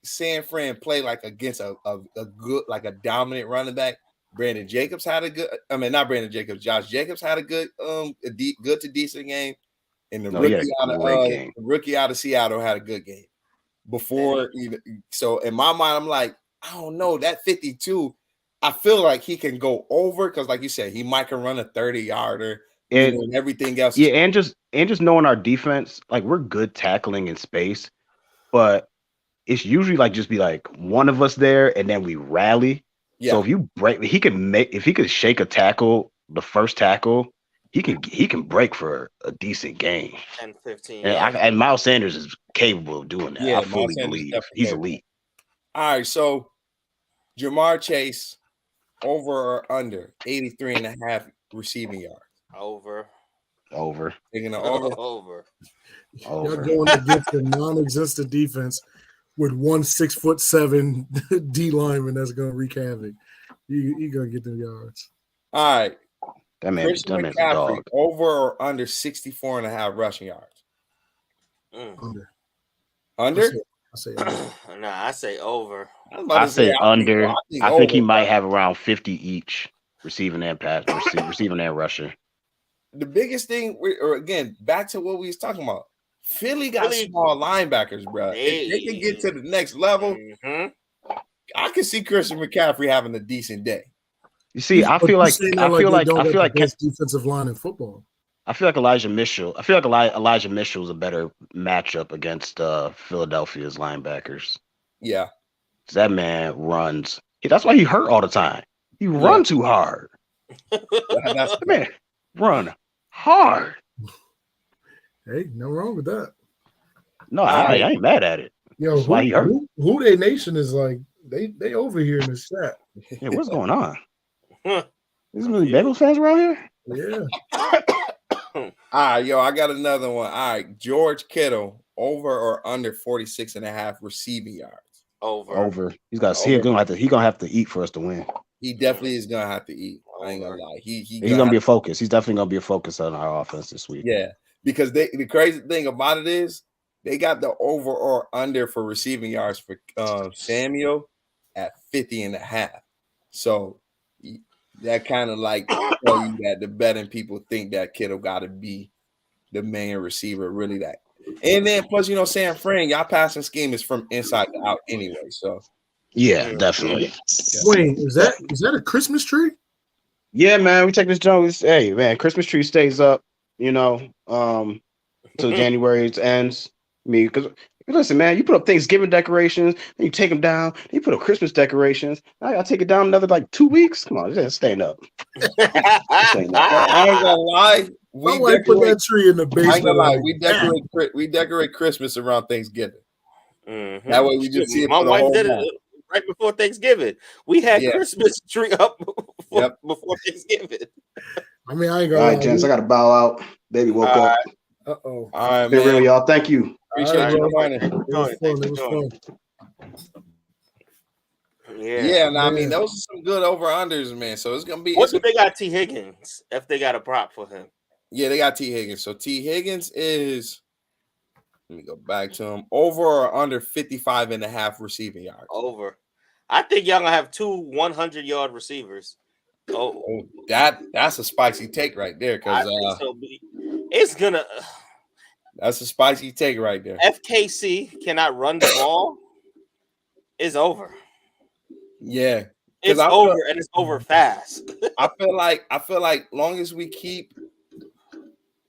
San Fran play like against a good, like a dominant running back, Brandon Jacobs had a good. I mean, not Brandon Jacobs. Josh Jacobs had a good, good to decent game, and the rookie out of Seattle had a good game. Before even so, in my mind, I'm like, I don't know that 52. I feel like he can go over because, like you said, he might can run a 30-yarder and everything else. Yeah, and just knowing our defense, like we're good tackling in space, but it's usually like just be like one of us there and then we rally. Yeah. So if you break, if he could shake a tackle, the first tackle, he can break for a decent game. 10, 15. And Miles Sanders is capable of doing that. Yeah, I fully believe he's elite. All right, so Jamar Chase over or under 83.5 receiving yards. Over. Taking over. Over. You're going against a non-existent defense with 1 6'7" D lineman that's going to wreak havoc. You're going to get them yards. All right. That man's a dog. Over or under 64.5 rushing yards? Under? I say over. No, I say over. I say under. I think he might have around 50 each receiving and pass, receiving and rusher. The biggest thing, or again, back to what we was talking about. Philly got small linebackers, bro. If they can get to the next level, I can see Christian McCaffrey having a decent day. You see, I feel like the best defensive line in football. I feel like Elijah Mitchell. I feel like Elijah Mitchell is a better matchup against Philadelphia's linebackers. Yeah, that man runs. That's why he hurt all the time. He runs too hard. That's Man, run hard. Hey, no wrong with that. No, I ain't mad at it. Yo, That's why he hurt. who they nation is like they over here in the chat. Yeah, what's going on? Huh. Is really Bengals fans around here? Yeah. all right, yo, I got another one. All right, George Kittle, over or under 46.5 receiving yards? Over. He's gonna have to eat for us to win. He definitely is gonna have to eat. I ain't gonna lie. He's gonna be a focus. He's definitely gonna be a focus on our offense this week. Yeah, because the crazy thing about it is they got the over or under for receiving yards for Samuel at 50.5. So that kind of like tell you that the betting people think that Kittle got to be the main receiver, really that. And then plus, San Fran, y'all passing scheme is from inside to out anyway. So yeah, definitely. Wayne, is that a Christmas tree? Yeah, man. We take this Jones. Hey, man, Christmas tree stays up, till January ends. Because listen, man, you put up Thanksgiving decorations, then you take them down, then you put up Christmas decorations. Now I gotta take it down another like 2 weeks. Come on, just stand up. I ain't gonna lie. My wife put that tree in the basement. I ain't gonna lie. We decorate Christmas around Thanksgiving. Mm-hmm. That way we just see it. My for the wife whole did month. it right before Thanksgiving. We had Christmas tree up before Thanksgiving. I mean, I ain't gonna All lie. right, gents, I gotta bow out. Baby woke up. Uh-oh. All right, Been man. real, y'all. Thank you. Appreciate you joining. It was fun. Yeah. I mean, those are some good over-unders, man. So it's gonna be. What do they got T. Higgins if they got a prop for him? Yeah, they got T. Higgins. So T. Higgins is, let me go back to him, over or under 55.5 receiving yards. Over. I think y'all gonna have 2 100-yard receivers. Oh, that's a spicy take right there. Because it's gonna. That's a spicy take right there. FKC cannot run the ball. It's over. Yeah, it's over, and it's over fast. I feel like long as we keep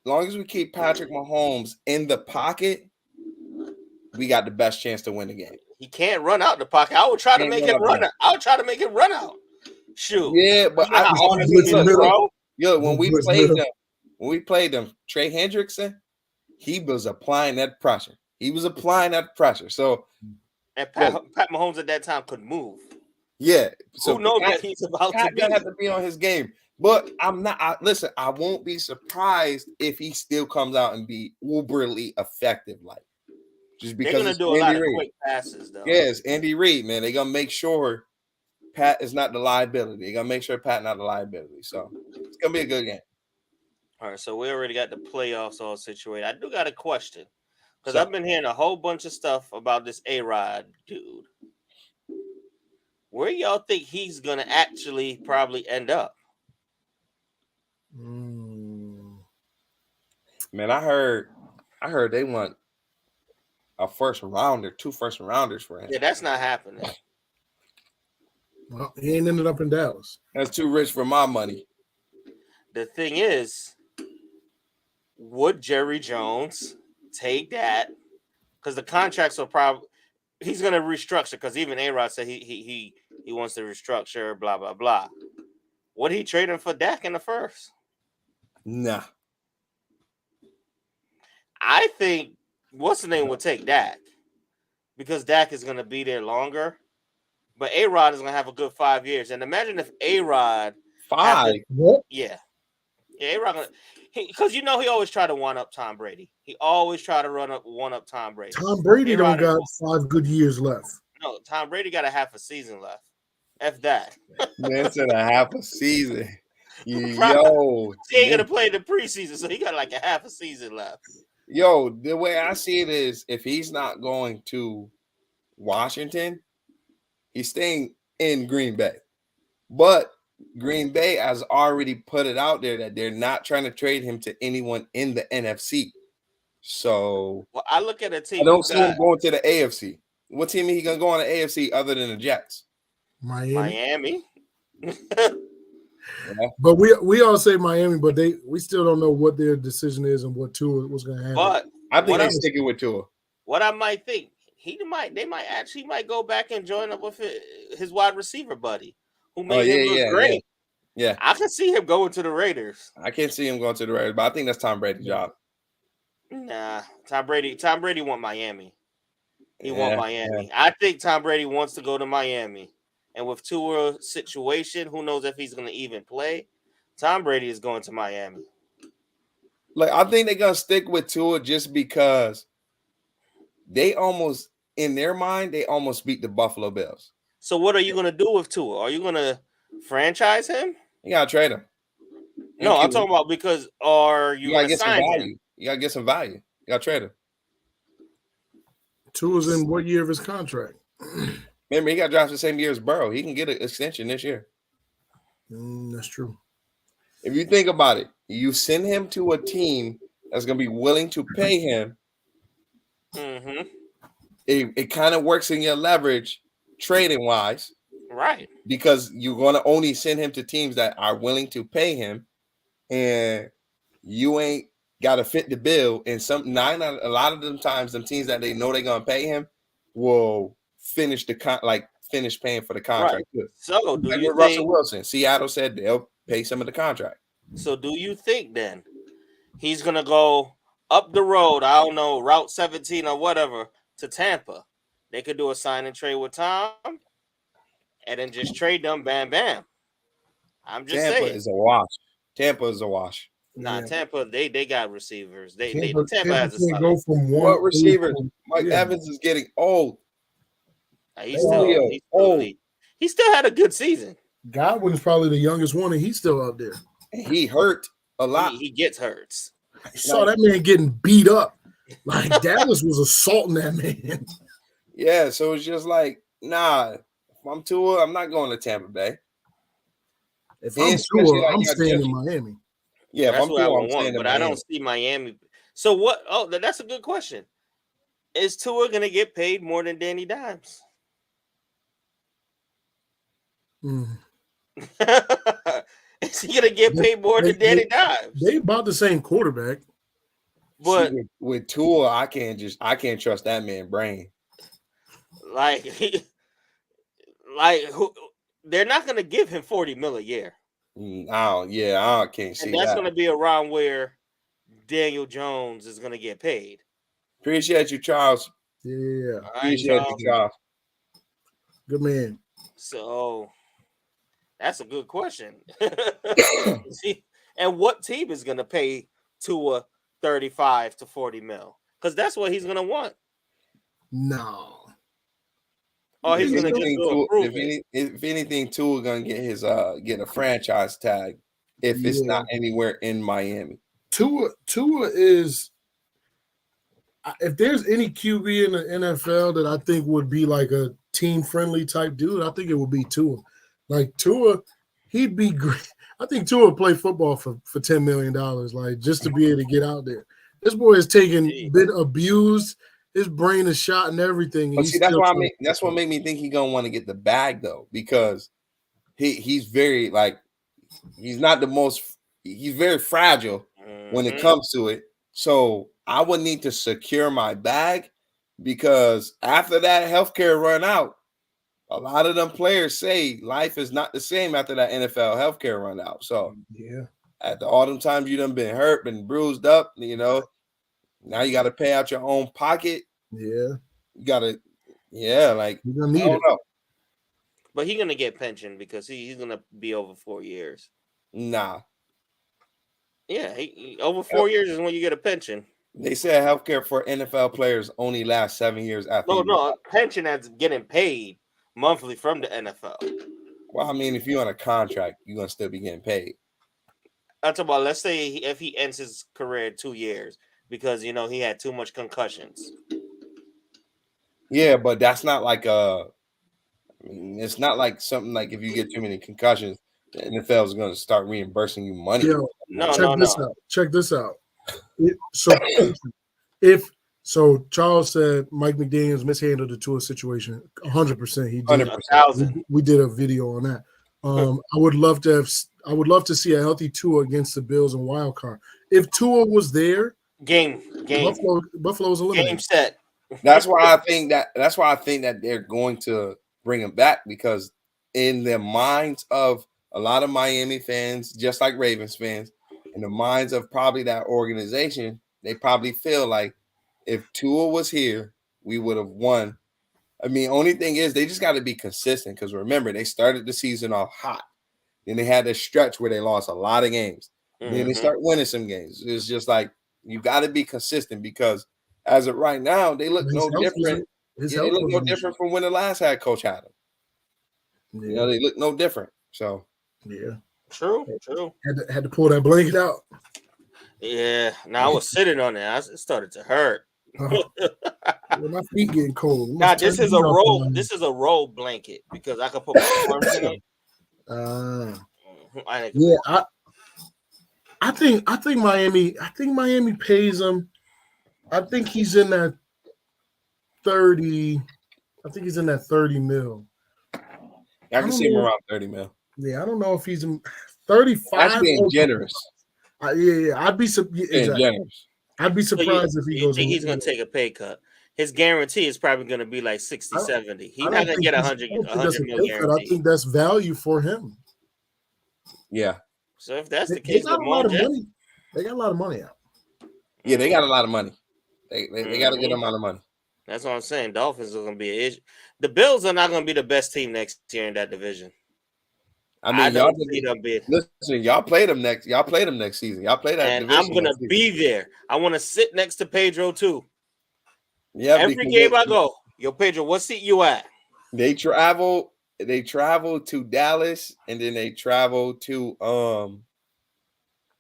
Patrick Mahomes in the pocket, we got the best chance to win the game. He can't run out the pocket. I would try to make him run out. I would try to make him run out. Shoot. Yeah, but when we played them, Trey Hendrickson, he was applying that pressure. So, and Pat Mahomes at that time could move. Yeah. So who knows that he's about to be? Have to be on his game. But I'm not. Listen, I won't be surprised if he still comes out and be uberly effective, just because they're gonna do a lot of quick passes, though. Yes, Andy Reid, man, they're gonna make sure Pat is not the liability. They're gonna make sure Pat not the liability. So it's gonna be a good game. All right, so we already got the playoffs all situated. I do got a question because I've been hearing a whole bunch of stuff about this A-Rod dude. Where y'all think he's gonna actually probably end up? Man, I heard they want a first rounder, 2 first rounders for him. Yeah, that's not happening. Well, he ain't ended up in Dallas. That's too rich for my money. The thing is, would Jerry Jones take that? Because the contracts will probably he's going to restructure. Because even A-Rod said he wants to restructure. Blah blah blah. Would he trade him for Dak in the first? Nah. I think what's the name will take Dak because Dak is going to be there longer. But A-Rod is going to have a good 5 years. And imagine if A-Rod 5. Yeah, A-Rod because he always try to one up Tom Brady. He always try to one up Tom Brady. Tom Brady don't got 5 good years left. No, Tom Brady got a half a season left. F that. Man said a half a season. Yo, he ain't gonna play the preseason, so he got like a half a season left. Yo, the way I see it is, if he's not going to Washington, he's staying in Green Bay. But Green Bay has already put it out there that they're not trying to trade him to anyone in the NFC. So, well, I look at a team. I don't see him going to the AFC. What team is he gonna go on the AFC other than the Jets? Miami. But we all say Miami, but we still don't know what their decision is and what Tua was going to happen. But I think they're sticking with Tua. What I might think, they might go back and join up with his wide receiver buddy, who made him look great. Yeah, I can see him going to the Raiders. I can't see him going to the Raiders, but I think that's Tom Brady's job. Nah, Tom Brady want Miami. He want Yeah, Miami. I think Tom Brady wants to go to Miami. And with Tua's situation, who knows if he's going to even play? Tom Brady is going to Miami. Like, I think they're gonna stick with Tua just because they almost, in their mind, they almost beat the Buffalo Bills. So what are you going to do with Tua? Are you going to franchise him? You gotta trade him. No, I'm talking about because are you gotta going to get some sign value. him? You gotta get some value. You gotta trade him. Tua's in what year of his contract? Remember, he got drafted the same year as Burrow. He can get an extension this year. That's true. If you think about it, you send him to a team that's going to be willing to pay him. Mm-hmm. It kind of works in your leverage trading wise, Right? because you're going to only send him to teams that are willing to pay him, and you ain't got to fit the bill. And a lot of them times, them teams that they know they're going to pay him will finish finish paying for the contract. Right. So do like you with think Russell Wilson? Seattle said they'll pay some of the contract. So do you think then he's gonna go up the road? I don't know, Route 17 or whatever to Tampa. They could do a sign and trade with Tom, and then just trade them. Bam, bam. I'm just Tampa saying. is a wash. Tampa is a wash. Nah, Yeah. Tampa. They got receivers. Tampa Tampa has a can't son. go from one. What receivers? to- Mike yeah. Evans is getting old. He's still he still had a good season. Godwin's probably the youngest one, and he's still out there. He hurt a lot. He gets hurt. I saw that man getting beat up. Like Dallas was assaulting that man. Yeah, so it's just like, nah, if I'm Tua, I'm not going to Tampa Bay. If And I'm especially Tua, like I'm you got staying Jimmy. in Miami. Yeah, That's if I'm what I Tua, I'm would staying want, in but I don't Miami. see Miami. So what? Oh, that's a good question. Is Tua gonna get paid more than Danny Dimes? Mm. Is he gonna get paid more than Danny Dimes? They about the same quarterback. But See, with Tua, I can't trust that man brain. like they're not gonna give him $40 million a year, I can't see and that's that. gonna be around where Daniel Jones is gonna get paid. Appreciate you, Charles. Yeah, All right, Appreciate Charles. you, Charles. good man. So that's a good question. See, and what team is going to pay Tua 35 to 40 mil? Because that's what he's going to want. No. Or he's If going to just anything, go Tua- approve it. if anything, Tua gonna get his get a franchise tag if it's Yeah. not anywhere in Miami. Tua is. If there's any QB in the NFL that I think would be like a team-friendly type dude, I think it would be Tua. Like Tua, he'd be great. I think Tua would play football for $10 million, like just to be able to get out there. This boy is been abused. His brain is shot and everything. And But see, that's what made me think he's gonna want to get the bag though, because he's very he's very fragile when it comes to it. So I would need to secure my bag, because after that healthcare run out, a lot of them players say life is not the same after that NFL healthcare run out. So yeah, after all them times you done been hurt, been bruised up, now you got to pay out your own pocket. Yeah, you got to, you're gonna need it. Know. But he's going to get pension because he's going to be over 4 years. Nah. Yeah, over 4 years is when you get a pension. They said healthcare for NFL players only lasts 7 years after. No, pension that's getting paid monthly from the NFL. Well, I mean, if you're on a contract, you're gonna still be getting paid. I'm talking about, let's say if he ends his career in 2 years because he had too much concussions. Yeah, but that's not like it's not like something like if you get too many concussions, the NFL is gonna start reimbursing you money. Yo, No. Check this out. So Charles said Mike McDaniels mishandled the Tua situation. 100%. He did. 100%. We did a video on that. I would love to see a healthy Tua against the Bills and wild card. If Tua was there, game. Buffalo's eliminated. Game set. That's why I think that they're going to bring him back, because in the minds of a lot of Miami fans, just like Ravens fans, in the minds of probably that organization, they probably feel like if Tua was here, we would have won. I mean, only thing is they just got to be consistent because remember, they started the season off hot. Then they had this stretch where they lost a lot of games. Then they start winning some games. It's just like you got to be consistent because as of right now, they look no different. They look no different from when the last head coach had them. Yeah. You know, they look no different. So yeah, True. had to pull that blanket out. Yeah. Now I was sitting on it. It started to hurt. My feet getting cold. Now this is a roll. This is a roll blanket because I can put my arms in it. I think Miami pays him. I think he's in that 30. I think he's in that 30 mil. I can see him around 30 mil. Yeah, I don't know if he's in 35. That's being generous. I'd be generous. I'd be surprised if he goes. You think he's going to take a pay cut? His guarantee is probably going to be like 60, 70. He's not going to get 100 mil guarantee. I think that's value for him. Yeah. So if that's the They case, got a lot of money. They got a lot of money out. Yeah, they got a lot of money. They got a good amount of money. That's what I'm saying. Dolphins are going to be an issue. The Bills are not going to be the best team next year in that division. I mean, y'all play them next. Y'all play them next season. Y'all play that. And I'm gonna be there. I want to sit next to Pedro too. Yeah. Every game I go, yo, Pedro, what seat you at? They travel to Dallas, and then they travel to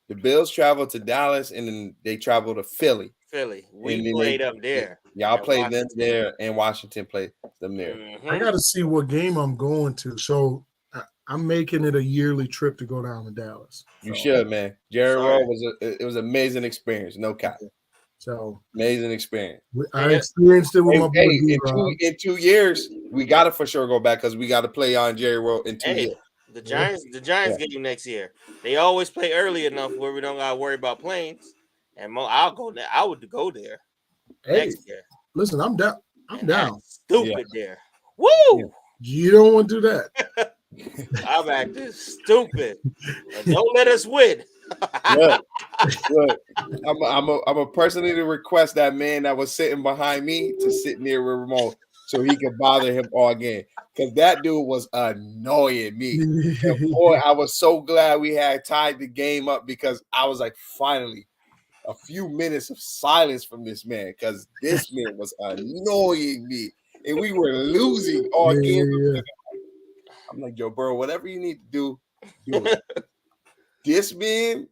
the Bills travel to Dallas, and then they travel to Philly. We played them there. Y'all played them there, and Washington played them there. I got to see what game I'm going to. So I'm making it a yearly trip to go down to Dallas. You should, man. Jerry Roll was an amazing experience. No cap. So amazing experience. I experienced it with my boy. In 2 years, we got to for sure go back because we got to play on Jerry Roll in 2 years. The Giants game next year. They always play early enough where we don't gotta worry about planes. And I'll go there. I would go there next year. Listen, I'm down. I'm down. Stupid there. Woo! Yeah. You don't want to do that. I'm acting stupid. Don't let us win. Look, I'm a personally request that man that was sitting behind me to sit near Ramon so he could bother him all game because that dude was annoying me. And boy, I was so glad we had tied the game up because I was like, finally, a few minutes of silence from this man because this man was annoying me and we were losing all game. Yeah. I'm like, Joe Burrow, whatever you need to do it. This man,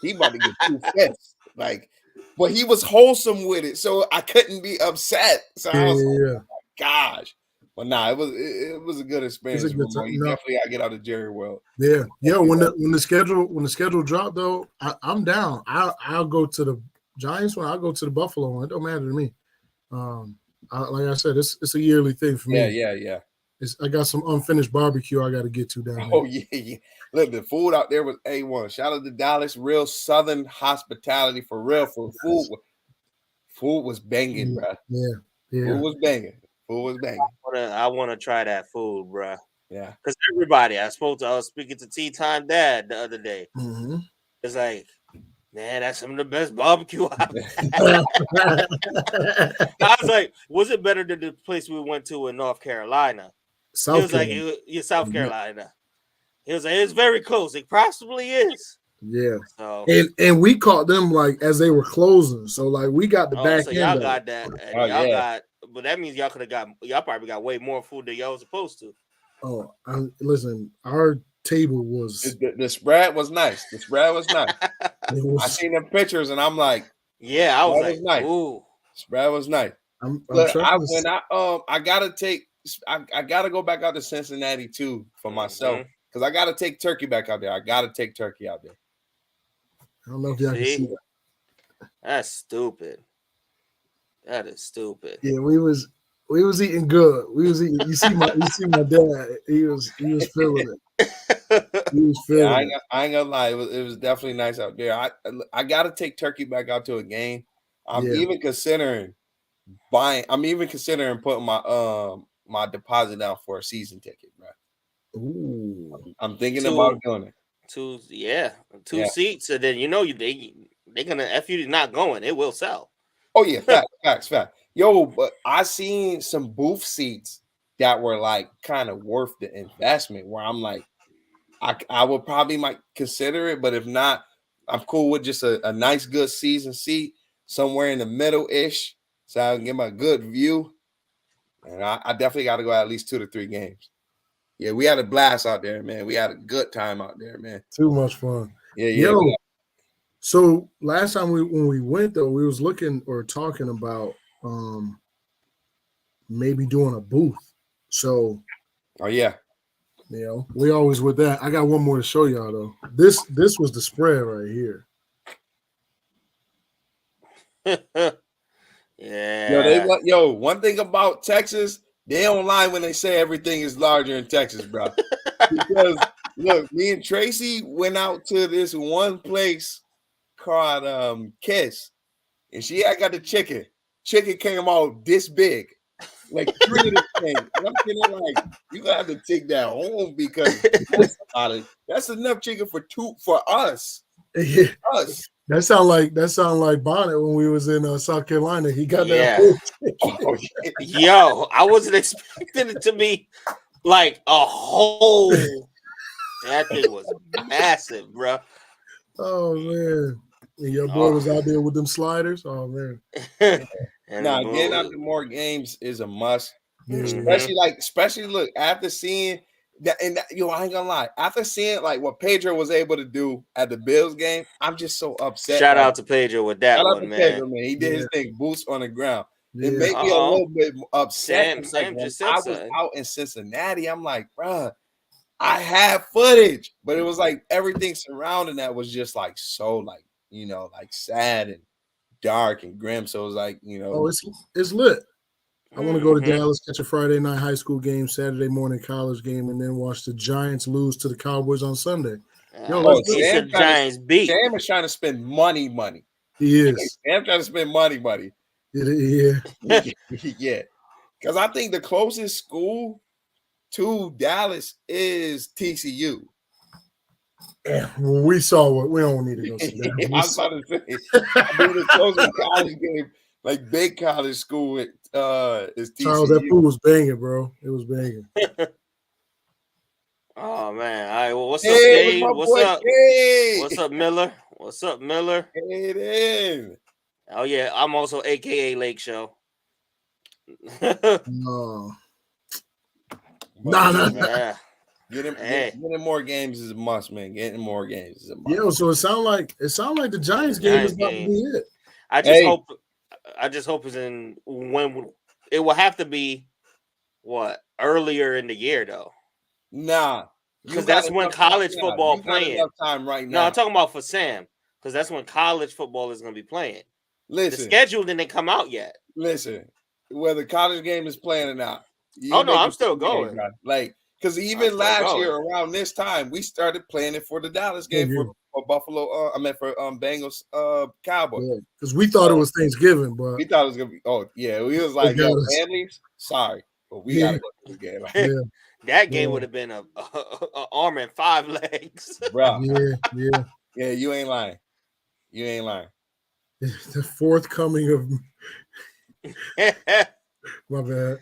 he about to get 2 fists. Like, but he was wholesome with it, so I couldn't be upset. So I was like, oh my gosh. But nah, it was a good experience. You definitely gotta get out of Jerry World. Yeah. When the schedule dropped though, I'm down. I'll go to the Giants one. I'll go to the Buffalo one. It don't matter to me. Like I said, it's a yearly thing for me. Yeah. I got some unfinished barbecue I got to get to down there. Oh, yeah. Look, the food out there was A1. Shout out to Dallas. Real Southern hospitality for real. For food was banging, bro. Yeah. Food was banging. I want to try that food, bro. Yeah. Because everybody, I was speaking to Tea Time Dad the other day. Mm-hmm. It's like, man, that's some of the best barbecue I've had. I was like, was it better than the place we went to in North Carolina? South Carolina. He was like, it's very close. It possibly is. Yeah. So, and we caught them like as they were closing. So like we got the back end. Y'all got that. And but that means y'all probably got way more food than y'all was supposed to. Oh, listen, our table was the spread was nice. I seen the pictures and I'm like, yeah, I was like, nice. Ooh. Spread was nice. I gotta go back out to Cincinnati too for myself because I gotta take Turkey back out there. I don't know if y'all can see that. That's stupid. That is stupid. Yeah, we was eating good. We was eating. You see my dad. He was feeling it. He was feeling it. I ain't gonna lie. It was definitely nice out there. I gotta take Turkey back out to a game. I'm even considering buying. I'm even considering putting my my deposit down for a season ticket, bro. Ooh. I'm thinking Two- about doing it. Two Yeah. seats, and then they're gonna if you're not going, it will sell. Oh yeah, facts. Yo, but I seen some booth seats that were like kind of worth the investment. Where I'm like, I would probably might consider it, but if not, I'm cool with just a nice, good season seat somewhere in the middle ish, so I can get my good view. And I definitely got to go at least 2 to 3 games. Yeah, we had a blast out there, man. We had a good time out there, man. Too much fun. Yeah. Yo, so last time when we went though, we was looking or talking about maybe doing a booth. So Oh yeah. we always with that. I got one more to show y'all though. This was the spread right here. Yeah. One thing about Texas, they don't lie when they say everything is larger in Texas, bro. Because look, me and Tracy went out to this one place called Kiss, and I got the chicken. Chicken came out this big, like 3 of the things. And I'm feeling like you gotta have to take that home because that's enough chicken for us. Yeah. Us. That sound like Bonnet when we was in South Carolina. He got Yeah. that. Oh, yeah. Yo, I wasn't expecting it to be like a whole. That thing was massive, bro. Oh man. And your boy was out there with them sliders. Oh man. Getting out to more games is a must. Especially look after seeing that, and I ain't gonna lie. After seeing like what Pedro was able to do at the Bills game, I'm just so upset. Shout out to Pedro with that one, man. Pedro, man. He did his thing, boots on the ground. Yeah. It made me a little bit upset. Sam When just said I was something. out in Cincinnati, I'm like, bruh, I have footage, but it was like everything surrounding that was just like so like sad and dark and grim. So it was like Oh, it's lit. I want to go to Dallas, catch a Friday night high school game, Saturday morning college game, and then watch the Giants lose to the Cowboys on Sunday. Sam Giants beat. Sam is trying to spend money. He is. Sam trying to spend money. Yeah. Yeah. Because I think the closest school to Dallas is TCU. Yeah, well, we saw what we don't need to go see that. I was about to say, the closest college game, like big college school, is TCU. Charles, that food was banging, bro. It was banging. Oh man! All right, well, what's up, Dave? What's up? Hey. What's up, Miller? What's up, Miller? It is. Oh yeah, I'm also AKA Lake Show. No. Yeah. Getting more games is a must, man. Getting more games is a must. Yo, so it sound like the Giants game is about to be it. I just hope it's in when it will have to be earlier in the year though. Nah, because that's when college football playing. Enough time right now. No, I'm talking about for Sam because that's when college football is going to be playing. Listen, the schedule didn't come out yet. Listen, whether college game is playing or not. Oh no, I'm still going. Like, because even last year around this time, we started playing it for the Dallas game for Buffalo. For Bengals, Cowboys. Because we thought it was Thanksgiving, but we thought it was gonna be. Oh yeah, we was like, yo, families, sorry, but we gotta go to the game. Like, that game would have been a arm and 5 legs, bro. Yeah. You ain't lying. The forthcoming of my bad.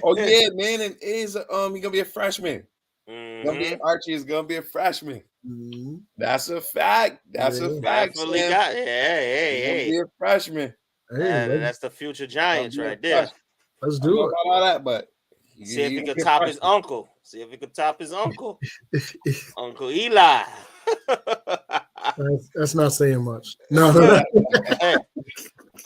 Oh yeah, man, and he's gonna be a freshman. Archie is gonna be a freshman. Mm-hmm. That's a fact. That's a fact. Hey, be a freshman. That's the future Giants right there. Let's do it. All that, but see if he could top his uncle. Uncle Eli. That's not saying much. No.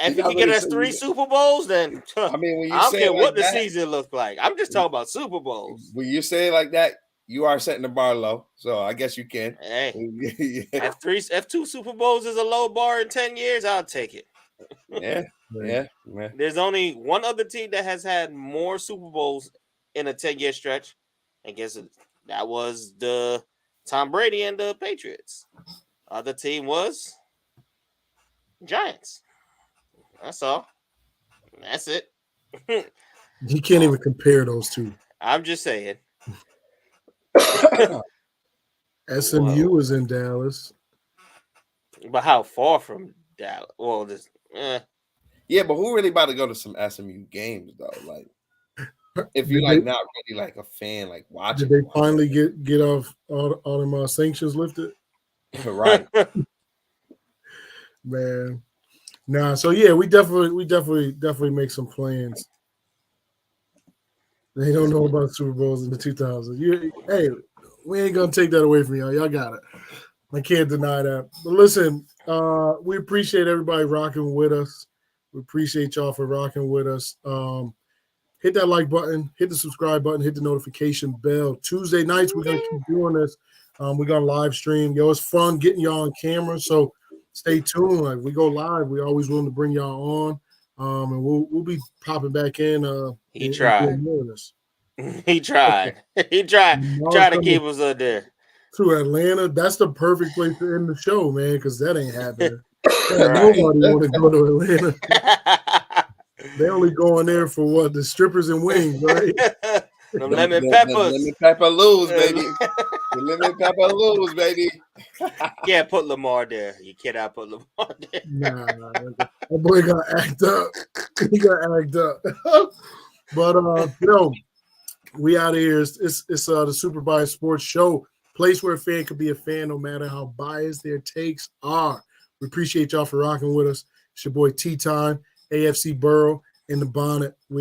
And if he can get us 3 Super Bowls, then I mean, when you I don't say care like what the that, season looks like. I'm just talking about Super Bowls. When you say it like that, you are setting the bar low. So I guess you can. Hey, if 2 Super Bowls is a low bar in 10 years, I'll take it. Yeah. There's only one other team that has had more Super Bowls in a 10-year stretch. I guess that was the Tom Brady and the Patriots. Other team was Giants. That's all. That's it. You can't even compare those two. I'm just saying. SMU is in Dallas. But how far from Dallas? Well, this. Yeah, but who really about to go to some SMU games though? Like, if you Did like they- not really like a fan, like watching. Did they finally get off all them sanctions lifted? Right. Man. Nah, so yeah, we definitely make some plans. They don't know about Super Bowls in the 2000s. Hey, we ain't gonna take that away from y'all. Y'all got it. I can't deny that. But listen, we appreciate everybody rocking with us. We appreciate y'all for rocking with us. Hit that like button, hit the subscribe button, hit the notification bell. Tuesday nights, we're gonna keep doing this. We're gonna live stream. Yo, it's fun getting y'all on camera. So stay tuned. Like we go live, we always willing to bring y'all on. And we'll be popping back in. He tried. doing more of this. He tried. He tried. Try to keep us up there. To Atlanta, that's the perfect place to end the show, man, because that ain't happening. Right. Nobody want to go to Atlanta. They only going there for what? The strippers and wings, right? The lemon peppers. The lemon pepper lose, baby. The lemon pepper lose, baby. Can't put Lamar there. You cannot put Lamar there. Nah, that boy got to act up. He got to act up. But yo, we out of here. It's the Super Bias Sports Show, place where a fan could be a fan no matter how biased their takes are. We appreciate y'all for rocking with us. It's your boy T Time, AFC Burrow in the bonnet.